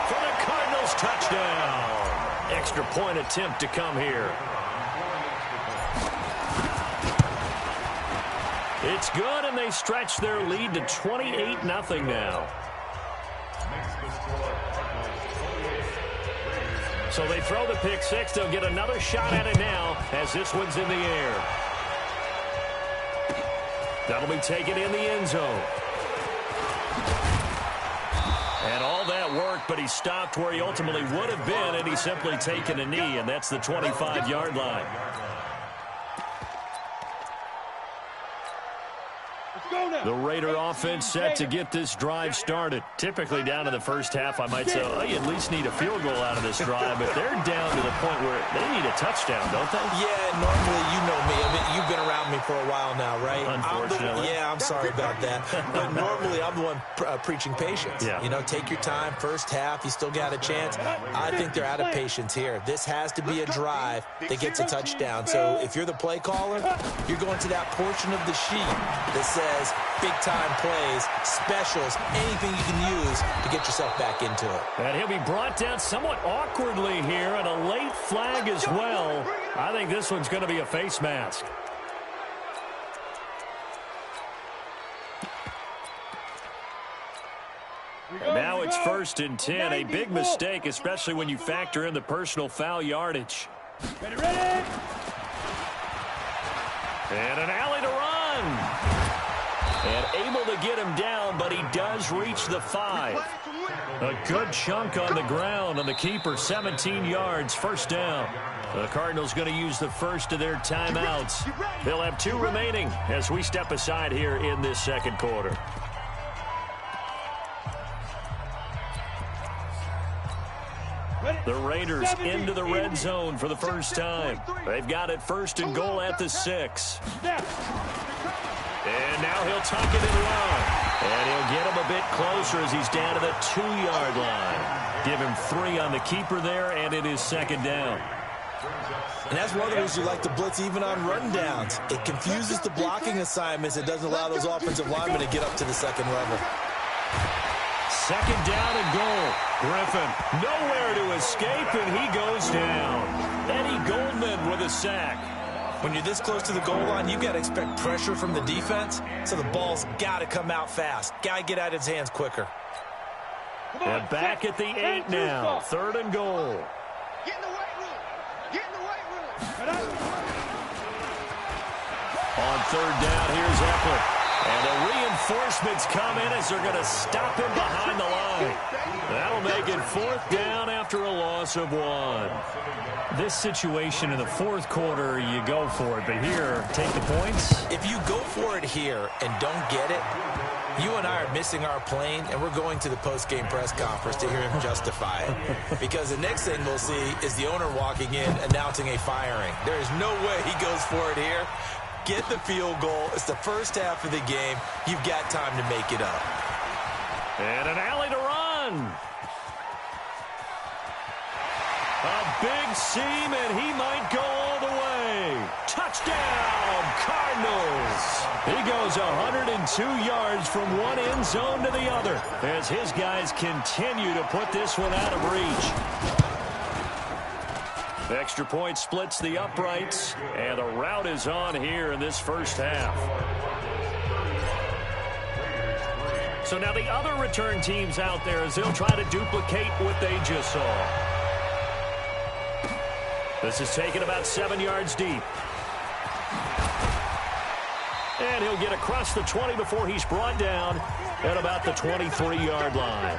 for the Cardinals touchdown. Extra point attempt to come here. It's good, and they stretch their lead to 28-0 now. So they throw the pick 6. They'll get another shot at it now as this one's in the air. That'll be taken in the end zone. And all that worked, but he stopped where he ultimately would have been, and he's simply taken a knee, and that's the 25-yard line. The Raider offense set to get this drive started. Typically down in the first half, I might say, oh, you at least need a field goal out of this drive, but they're down to the point where they need a touchdown, don't they? Yeah, normally, you know me. I mean, you've been around me for a while now, right? Unfortunately. I'm sorry about that. But normally, I'm the one preaching patience. Yeah. You know, take your time. First half, you still got a chance. I think they're out of patience here. This has to be a drive that gets a touchdown. So if you're the play caller, you're going to that portion of the sheet that says big-time plays, specials, anything you can use to get yourself back into it. And he'll be brought down somewhat awkwardly here, and a late flag as well. I think this one's going to be a face mask. And now it's 1st and 10. A big mistake, especially when you factor in the personal foul yardage. Ready. And an alley to run. And able to get him down, but he does reach the 5. A good chunk on the ground on the keeper, 17 yards, first down. The Cardinals going to use the first of their timeouts. They'll have 2 remaining as we step aside here in this second quarter. The Raiders into the red zone for the first time. They've got it 1st and goal at the 6. And now he'll tuck it in low. And he'll get him a bit closer as he's down to the 2-yard line. Give him 3 on the keeper there, and it is 2nd down. And that's one of the reasons you like to blitz even on rundowns. It confuses the blocking assignments. It doesn't allow those offensive linemen to get up to the second level. 2nd down and goal. Griffin nowhere to escape, and he goes down. Eddie Goldman with a sack. When you're this close to the goal line, you got to expect pressure from the defense, so the ball's got to come out fast. Got to get out of his hands quicker. And back at the 8 now. 3rd and goal. Get in the weight room. Get in the weight room. On 3rd down, here's Eckler. And the reinforcements come in as they're going to stop him behind the line. That'll make it 4th down after a loss of 1. This situation in the 4th quarter, you go for it. But here, take the points. If you go for it here and don't get it, you and I are missing our plane, and we're going to the post-game press conference to hear him justify it. Because the next thing we'll see is the owner walking in announcing a firing. There is no way he goes for it here. Get the field goal. It's the first half of the game. You've got time to make it up. And an alley to run. A big seam, and he might go all the way. Touchdown, Cardinals. He goes 102 yards from one end zone to the other as his guys continue to put this one out of reach. Extra point splits the uprights, and the route is on here in this first half. So now the other return teams out there as they'll try to duplicate what they just saw. This is taken about 7 yards deep. And he'll get across the 20 before he's brought down at about the 23-yard line.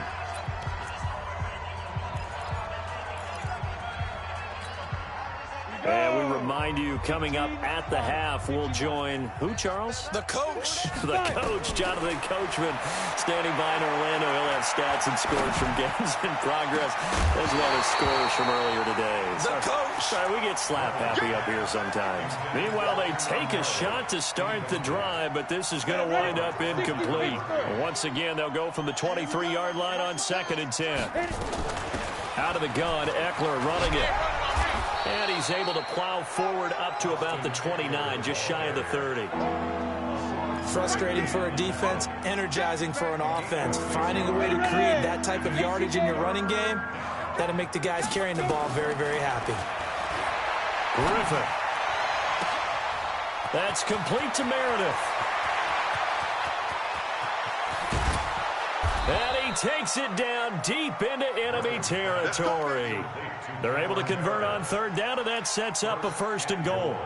And we remind you, coming up at the half, we'll join who, Charles? The coach. The coach, Jonathan Coachman, standing by in Orlando. He'll have stats and scores from games in progress, as well as scores from earlier today. The coach. Sorry, we get slap happy up here sometimes. Meanwhile, they take a shot to start the drive, but this is going to wind up incomplete. Once again, they'll go from the 23-yard line on 2nd and 10. Out of the gun, Eckler running it. And he's able to plow forward up to about the 29, just shy of the 30. Frustrating for a defense, energizing for an offense. Finding a way to create that type of yardage in your running game, that'll make the guys carrying the ball very, very happy. Griffin. That's complete to Meredith. And he takes it down deep into enemy territory. They're able to convert on 3rd down, and that sets up a 1st and goal.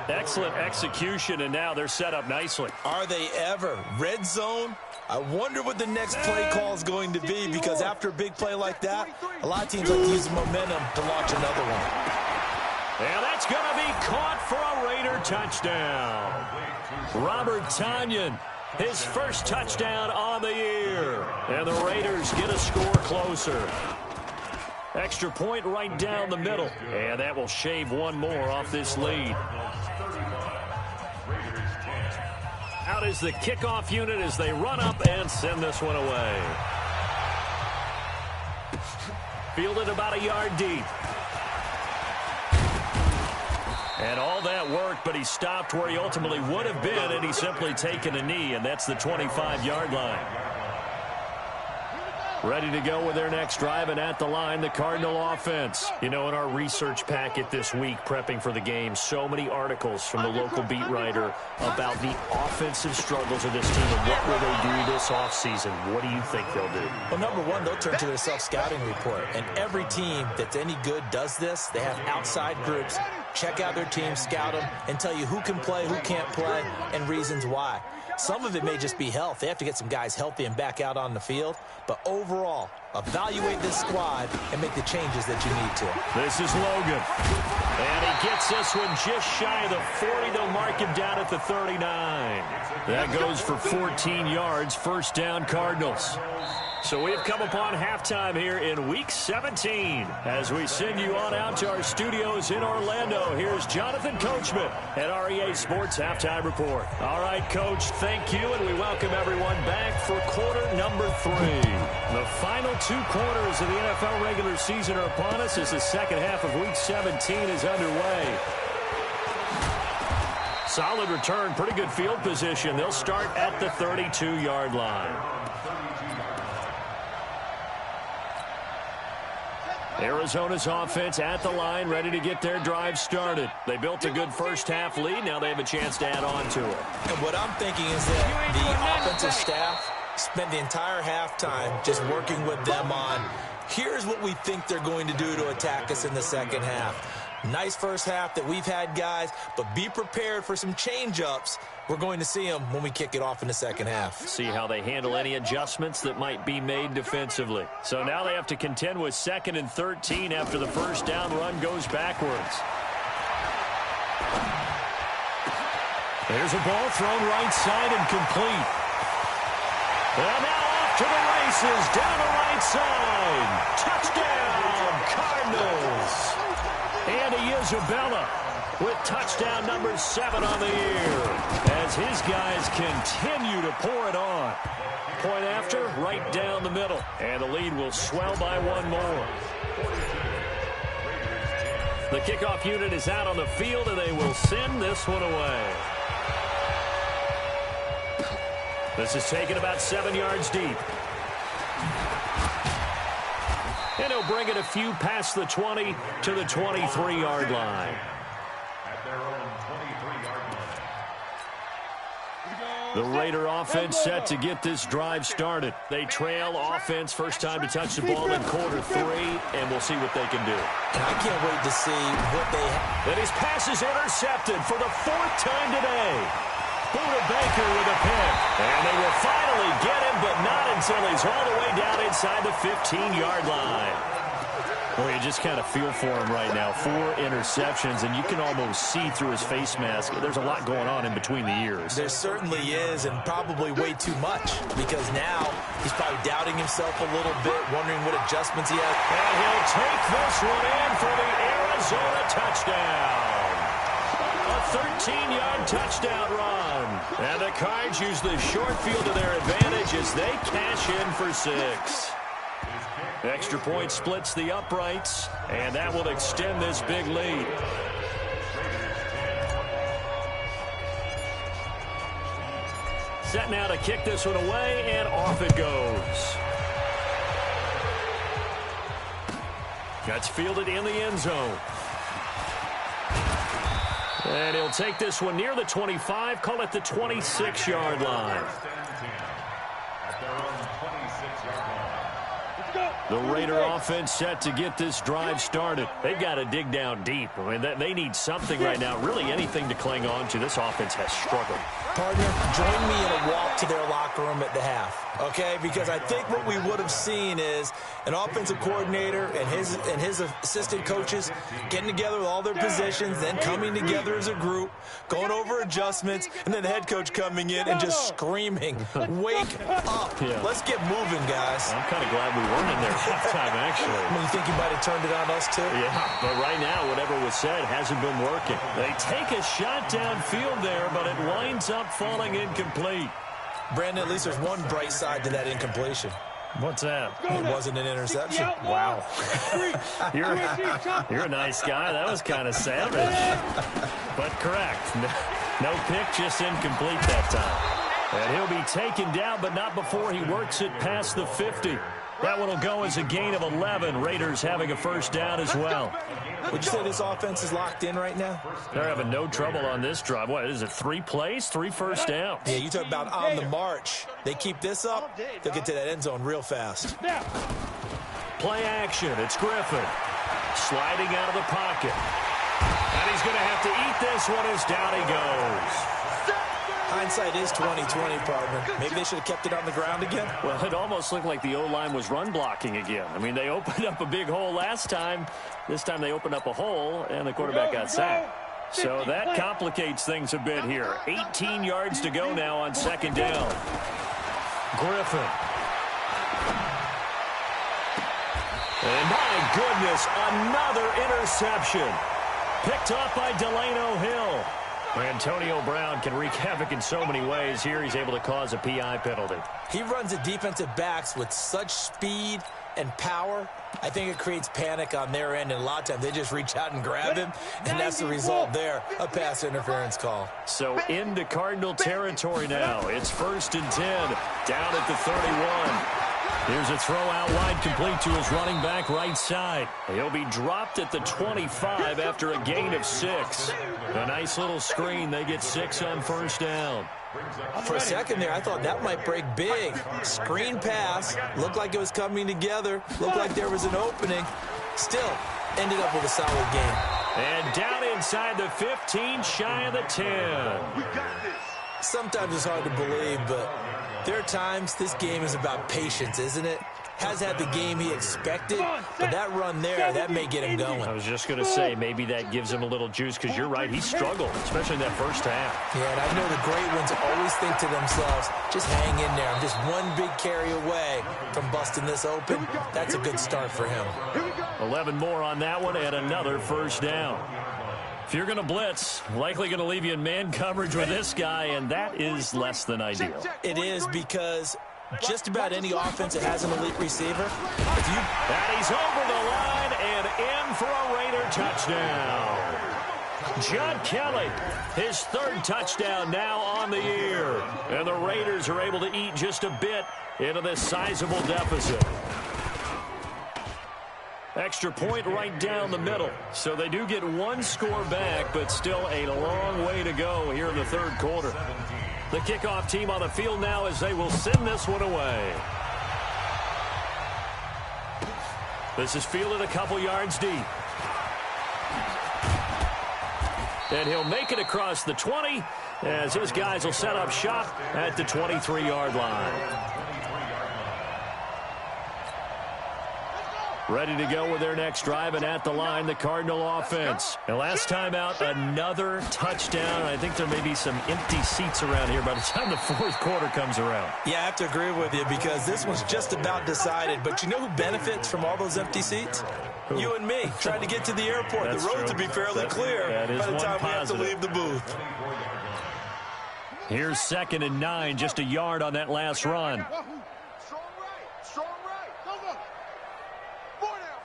Excellent execution, and now they're set up nicely. Are they ever? Red zone? I wonder what the next play call is going to be, because after a big play like that, a lot of teams like to use the momentum to launch another one. And that's going to be caught for a Raider touchdown. Robert Tonyan, his first touchdown on the year. And the Raiders get a score closer. Extra point right down the middle. And that will shave one more off this lead. Out is the kickoff unit as they run up and send this one away. Fielded about a yard deep. And all that worked, but he stopped where he ultimately would have been, and he's simply taken a knee, and that's the 25-yard line. Ready to go with their next drive, and at the line, the Cardinal offense. You know, in our research packet this week, prepping for the game, so many articles from the local beat writer about the offensive struggles of this team and what will they do this offseason. What do you think they'll do? Well, number one, they'll turn to their self-scouting report, and every team that's any good does this. They have outside groups, check out their team, scout them, and tell you who can play, who can't play, and reasons why. Some of it may just be health. They have to get some guys healthy and back out on the field. But overall, evaluate this squad and make the changes that you need to. This is Logan. And he gets this one just shy of the 40. They'll mark him down at the 39. That goes for 14 yards. First down, Cardinals. So we have come upon halftime here in Week 17. As we send you on out to our studios in Orlando, here's Jonathan Coachman at REA Sports Halftime Report. All right, Coach, thank you, and we welcome everyone back for quarter number 3. The final 2 quarters of the NFL regular season are upon us as the second half of Week 17 is underway. Solid return, pretty good field position. They'll start at the 32-yard line. Arizona's offense at the line, ready to get their drive started. They built a good first-half lead. Now they have a chance to add on to it. And what I'm thinking is that the offensive staff spent the entire halftime just working with them on, here's what we think they're going to do to attack us in the second half. Nice first half that we've had, guys, but be prepared for some change-ups. We're going to see them when we kick it off in the second half. See how they handle any adjustments that might be made defensively. So now they have to contend with 2nd and 13 after the first down run goes backwards. There's a ball thrown right side and complete. And now off to the races, down the right side. Touchdown, Cardinals. Andy Isabella with touchdown number 7 on the year as his guys continue to pour it on. Point after, right down the middle. And the lead will swell by 1 more. The kickoff unit is out on the field, and they will send this one away. This is taken about 7 yards deep. And he'll bring it a few past the 20 to the 23-yard line. At their own 23-yard line. The Raider offense set to get this drive started. They trail offense, first time to touch the ball in quarter 3, and we'll see what they can do. And I can't wait to see what they have. And his pass is intercepted for the 4th time today. Buda Baker with a pick. And they will finally get him, but not until he's all the way down inside the 15-yard line. Well, you just kind of feel for him right now. 4 interceptions, and you can almost see through his face mask. There's a lot going on in between the ears. There certainly is, and probably way too much, because now he's probably doubting himself a little bit, wondering what adjustments he has. And he'll take this one in for the Arizona touchdown. A 13-yard touchdown run. And the Cards use the short field to their advantage as they cash in for 6. Extra point splits the uprights, and that will extend this big lead. Set now to kick this one away, and off it goes. That's fielded in the end zone. And he'll take this one near the 25, call it the 26-yard line. The Raider offense set to get this drive started. They've got to dig down deep. I mean, they need something right now, really anything to cling on to. This offense has struggled. Partner, join me in a walk to their locker room at the half, okay? Because I think what we would have seen is an offensive coordinator and his assistant coaches getting together with all their positions, then coming together as a group, going over adjustments, and then the head coach coming in and just screaming, "Wake up. Yeah. Let's get moving, guys." I'm kind of glad we weren't in there at halftime, actually. I mean, you think you might have turned it on us, too? Yeah, but right now, whatever was said hasn't been working. They take a shot downfield there, but it winds up falling incomplete. Brandon, at least there's one bright side to that incompletion. What's that? It wasn't an interception. Wow. You're a nice guy. That was kind of savage. But correct. No pick, just incomplete that time. And he'll be taken down, but not before he works it past the 50. That one will go as a gain of 11. Raiders having a first down as well. Would you say this offense is locked in right now? They're having no trouble on this drive. What is it, 3 plays, 3 first downs? Yeah, you talk about on the march. They keep this up, they'll get to that end zone real fast. Play action. It's Griffin. Sliding out of the pocket. And he's going to have to eat this one as down he goes. Hindsight is 20/20, partner. Maybe they should have kept it on the ground again. Well, it almost looked like the O-line was run blocking again. I mean, they opened up a big hole last time. This time they opened up a hole, and the quarterback got sacked. So that complicates things a bit here. 18 yards to go now on second down. Griffin. And my goodness, another interception. Picked off by Delano Hill. Antonio Brown can wreak havoc in so many ways. Here he's able to cause a PI penalty. He runs at defensive backs with such speed and power. I think it creates panic on their end, and a lot of times they just reach out and grab him, and that's the result there, a pass interference call. So into Cardinal territory now. It's 1st and 10, down at the 31. Here's a throw out wide, complete to his running back right side. He'll be dropped at the 25 after a gain of 6. A nice little screen. They get 6 on first down. For a second there, I thought that might break big. Screen pass. Looked like it was coming together. Looked like there was an opening. Still, ended up with a solid game. And down inside the 15, shy of the 10. Sometimes it's hard to believe, but there are times this game is about patience, isn't it? Has had the game he expected, but that run there, that may get him going. I was just going to say, maybe that gives him a little juice, because you're right, he struggled, especially in that first half. Yeah, and I know the great ones always think to themselves, just hang in there. I'm just one big carry away from busting this open. That's a good start for him. 11 more on that one, and another first down. If you're going to blitz, likely going to leave you in man coverage with this guy, and that is less than ideal. It is, because just about any offense that has an elite receiver, And he's over the line and in for a Raider touchdown. John Kelly, his 3rd touchdown now on the year. And the Raiders are able to eat just a bit into this sizable deficit. Extra point right down the middle. So they do get 1 score back, but still a long way to go here in the 3rd quarter. The kickoff team on the field now as they will send this one away. This is fielded a couple yards deep. And he'll make it across the 20 as his guys will set up shop at the 23-yard line. Ready to go with their next drive, and at the line, the Cardinal offense. And last time out, another touchdown. I think there may be some empty seats around here by the time the 4th quarter comes around. Yeah, I have to agree with you, because this one's just about decided. But you know who benefits from all those empty seats? Who? You and me, trying to get to the airport. That's the roads true. will be fairly clear by the time we have to leave the booth. Here's 2nd and 9, just a yard on that last run. Strong right. Go.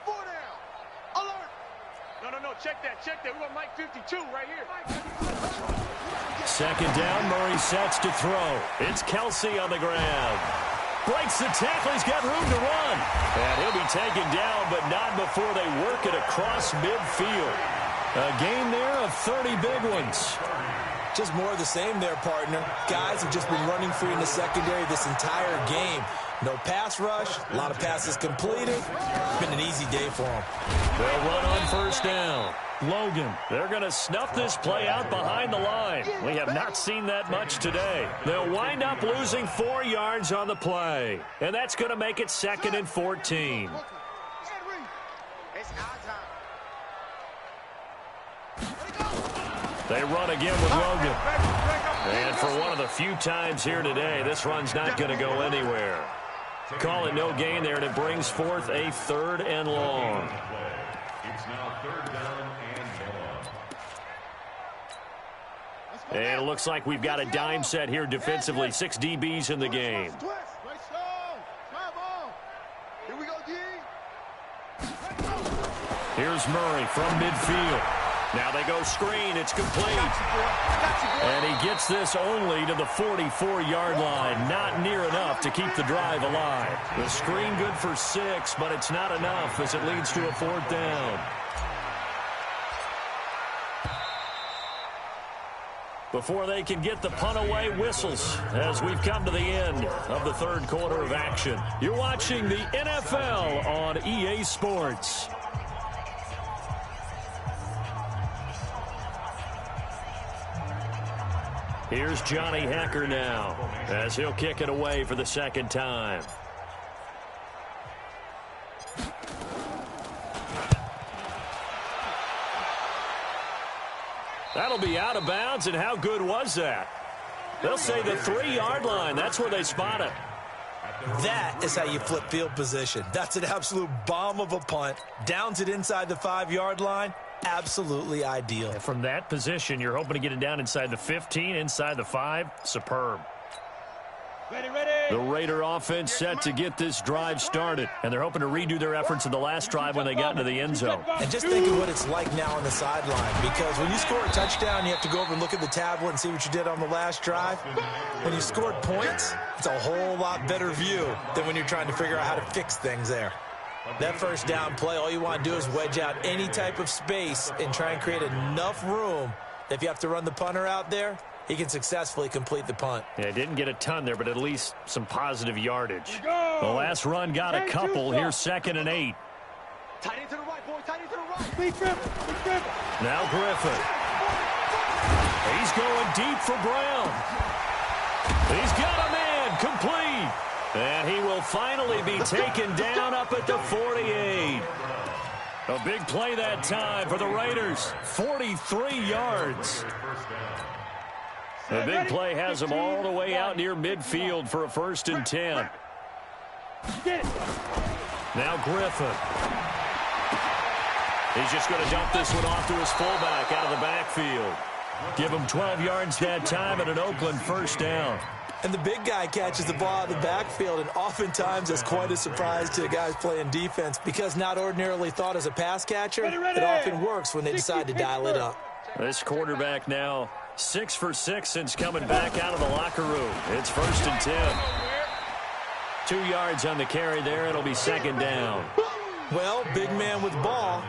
4 down. Alert. No, check that. We want Mike 52 right here. 2nd down, Murray sets to throw. It's Kelsey on the grab. Breaks the tackle, he's got room to run. And he'll be taken down, but not before they work it across midfield. A gain there of 30 big ones. Just more of the same there, partner. Guys have just been running free in the secondary this entire game. No pass rush, a lot of passes completed. It's been an easy day for them. They'll run on first down. Logan, they're going to snuff this play out behind the line. We have not seen that much today. They'll wind up losing 4 yards on the play. And that's going to make it 2nd and 14. They run again with Logan. And for one of the few times here today, this run's not going to go anywhere. Call it no gain there, and it brings forth a 3rd and long. It's now 3rd down and long. And it looks like we've got a dime set here defensively. 6 DBs in the game. Here's Murray from midfield. Now they go screen. It's complete. And he gets this only to the 44-yard line. Not near enough to keep the drive alive. The screen good for 6, but it's not enough as it leads to a 4th down. Before they can get the punt away, whistles as we've come to the end of the 3rd quarter of action. You're watching the NFL on EA Sports. Here's Johnny Hacker now as he'll kick it away for the 2nd time. That'll be out of bounds, and how good was that? They'll say the 3-yard line. That's where they spot it. That is how you flip field position. That's an absolute bomb of a punt. Downs it inside the 5-yard line. Absolutely ideal. And from that position, you're hoping to get it down inside the 15, inside the 5. Superb. The Raider offense set to get this drive started, and they're hoping to redo their efforts in the last drive when they got into the end zone. And just think of what it's like now on the sideline, because when you score a touchdown, you have to go over and look at the tablet and see what you did on the last drive. When you scored points, it's a whole lot better view than when you're trying to figure out how to fix things there. That first down play, all you want to do is wedge out any type of space and try and create enough room that if you have to run the punter out there, he can successfully complete the punt. Yeah, didn't get a ton there, but at least some positive yardage. The last run got a couple. Here's 2nd and 8. Tight end to the right, boy. Tight end to the right. Big Griffin. Now Griffin. He's going deep for Brown. He's got a man complete. And he will finally be taken down up at the 48. A big play that time for the Raiders. 43 yards. The big play has them all the way out near midfield for a 1st and 10. Now Griffin. He's just going to dump this one off to his fullback out of the backfield. Give him 12 yards that time and an Oakland 1st down. And the big guy catches the ball out of the backfield, and oftentimes it's quite a surprise to the guys playing defense because not ordinarily thought as a pass catcher, it often works when they decide to dial it up. This quarterback now 6 for 6 since coming back out of the locker room. It's 1st and 10. 2 yards on the carry there. It'll be 2nd down. Well, big man with ball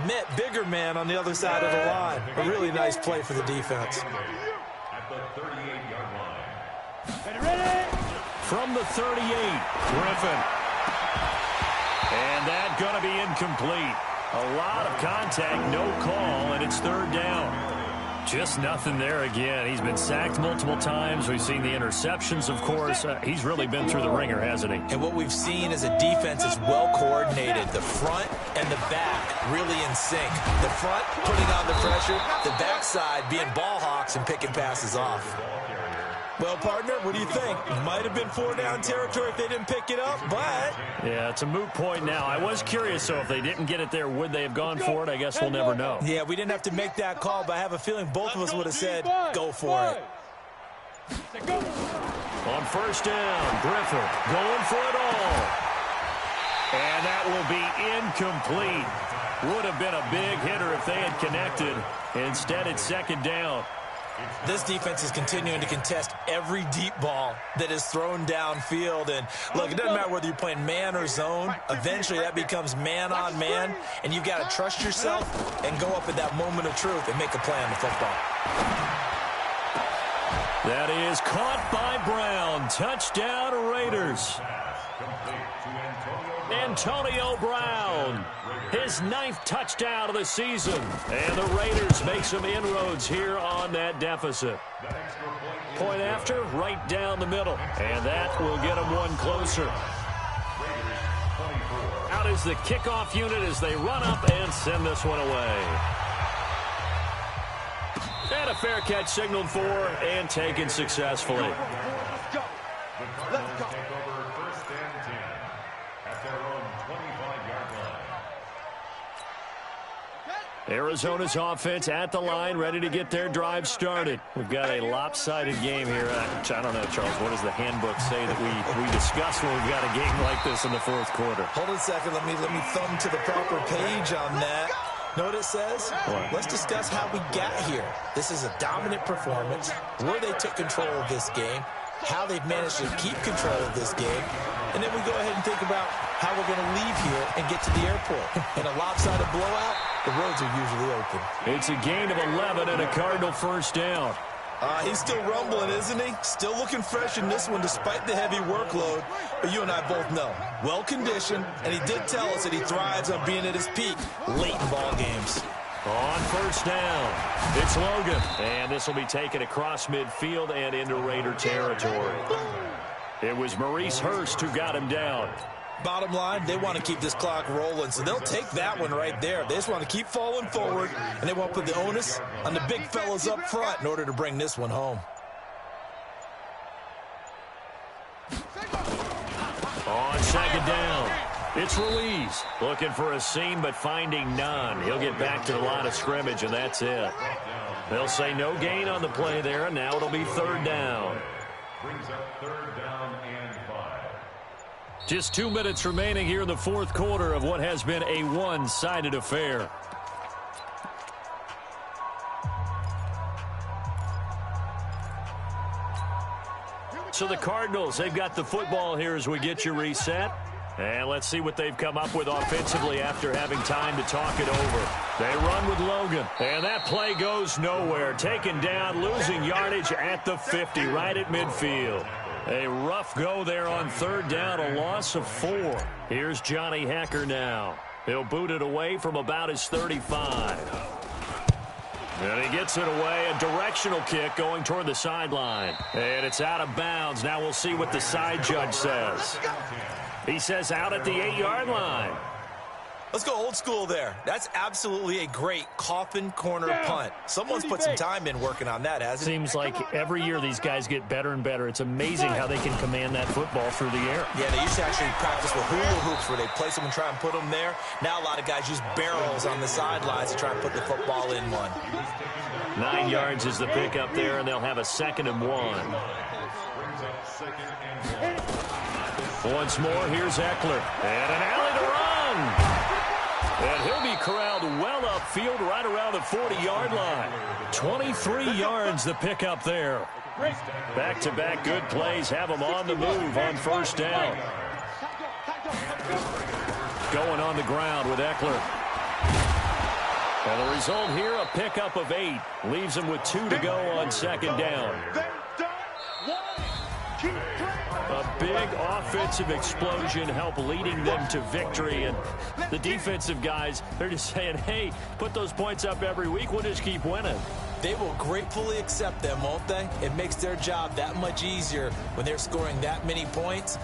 met bigger man on the other side of the line. A really nice play for the defense. At the 38-yard line. From the 38, Griffin. And that going to be incomplete. A lot of contact, no call, and it's 3rd down. Just nothing there again. He's been sacked multiple times. We've seen the interceptions, of course. He's really been through the ringer, hasn't he? And what we've seen is a defense is well coordinated. The front and the back really in sync. The front putting on the pressure, the backside being ball hawks and picking passes off. Well, partner, what do you think? Might have been 4-down territory if they didn't pick it up, but... Yeah, it's a moot point now. I was curious, so if they didn't get it there, would they have gone for it? I guess we'll never know. Yeah, we didn't have to make that call, but I have a feeling both of us would have said, go for it. On 1st down, Griffin going for it all. And that will be incomplete. Would have been a big hitter if they had connected. Instead, it's 2nd down. This defense is continuing to contest every deep ball that is thrown downfield. And, look, it doesn't matter whether you're playing man or zone. Eventually, that becomes man on man. And you've got to trust yourself and go up at that moment of truth and make a play on the football. That is caught by Brown. Touchdown, Raiders. Antonio Brown, his 9th touchdown of the season. And the Raiders make some inroads here on that deficit. Point after, right down the middle. And that will get them one closer. Out is the kickoff unit as they run up and send this one away. And a fair catch signaled for and taken successfully. Let's go. Let's go. Take over 1st and 10 at their own 25-yard line. Arizona's offense at the line, ready to get their drive started. We've got a lopsided game here. I don't know, Charles, what does the handbook say that we discuss when we've got a game like this in the 4th quarter? Hold on a second. Let me thumb to the proper page on that. Know what it says? What? Let's discuss how we got here. This is a dominant performance, where they took control of this game, how they've managed to keep control of this game, and then we go ahead and think about how we're going to leave here and get to the airport. In a lopsided blowout, the roads are usually open. It's a gain of 11 and a Cardinal first down. He's still rumbling, isn't he? Still looking fresh in this one despite the heavy workload. But you and I both know, well-conditioned, and he did tell us that he thrives on being at his peak late in ball games. On first down, it's Logan. And this will be taken across midfield and into Raider territory. It was Maurice Hurst who got him down. Bottom line, they want to keep this clock rolling, so they'll take that one right there. They just want to keep falling forward, and they want to put the onus on the big fellas up front in order to bring this one home. On second down, it's Ruiz. Looking for a seam, but finding none. He'll get back to the line of scrimmage, and that's it. They'll say no gain on the play there, and now it'll be 3rd down. Brings up 3rd down and 5. Just 2 minutes remaining here in the 4th quarter of what has been a one-sided affair. So the Cardinals, they've got the football here as we get you reset. And let's see what they've come up with offensively after having time to talk it over. They run with Logan. And that play goes nowhere. Taken down, losing yardage at the 50, right at midfield. A rough go there on 3rd down, a loss of 4. Here's Johnny Hecker now. He'll boot it away from about his 35. And he gets it away, a directional kick going toward the sideline. And it's out of bounds. Now we'll see what the side judge says. He says out at the 8-yard line. Let's go old school there. That's absolutely a great coffin corner punt. Someone's put some time in working on that, hasn't it? Seems like every year these guys get better and better. It's amazing how they can command that football through the air. Yeah, they used to actually practice with hula hoops where they place them and try and put them there. Now a lot of guys use barrels on the sidelines to try and put the football in one. 9 yards is the pickup there, and they'll have a 2nd and 1. Once more, here's Eckler. And an alley to run. And he'll be corralled well upfield right around the 40-yard line. 23 yards the pickup there. Back-to-back good plays have them on the move on 1st down. Going on the ground with Eckler. And the result here, a pickup of 8. Leaves them with 2 to go on 2nd down. A big offensive explosion helped leading them to victory. And the defensive guys, they're just saying, hey, put those points up every week. We'll just keep winning. They will gratefully accept them, won't they? It makes their job that much easier when they're scoring that many points.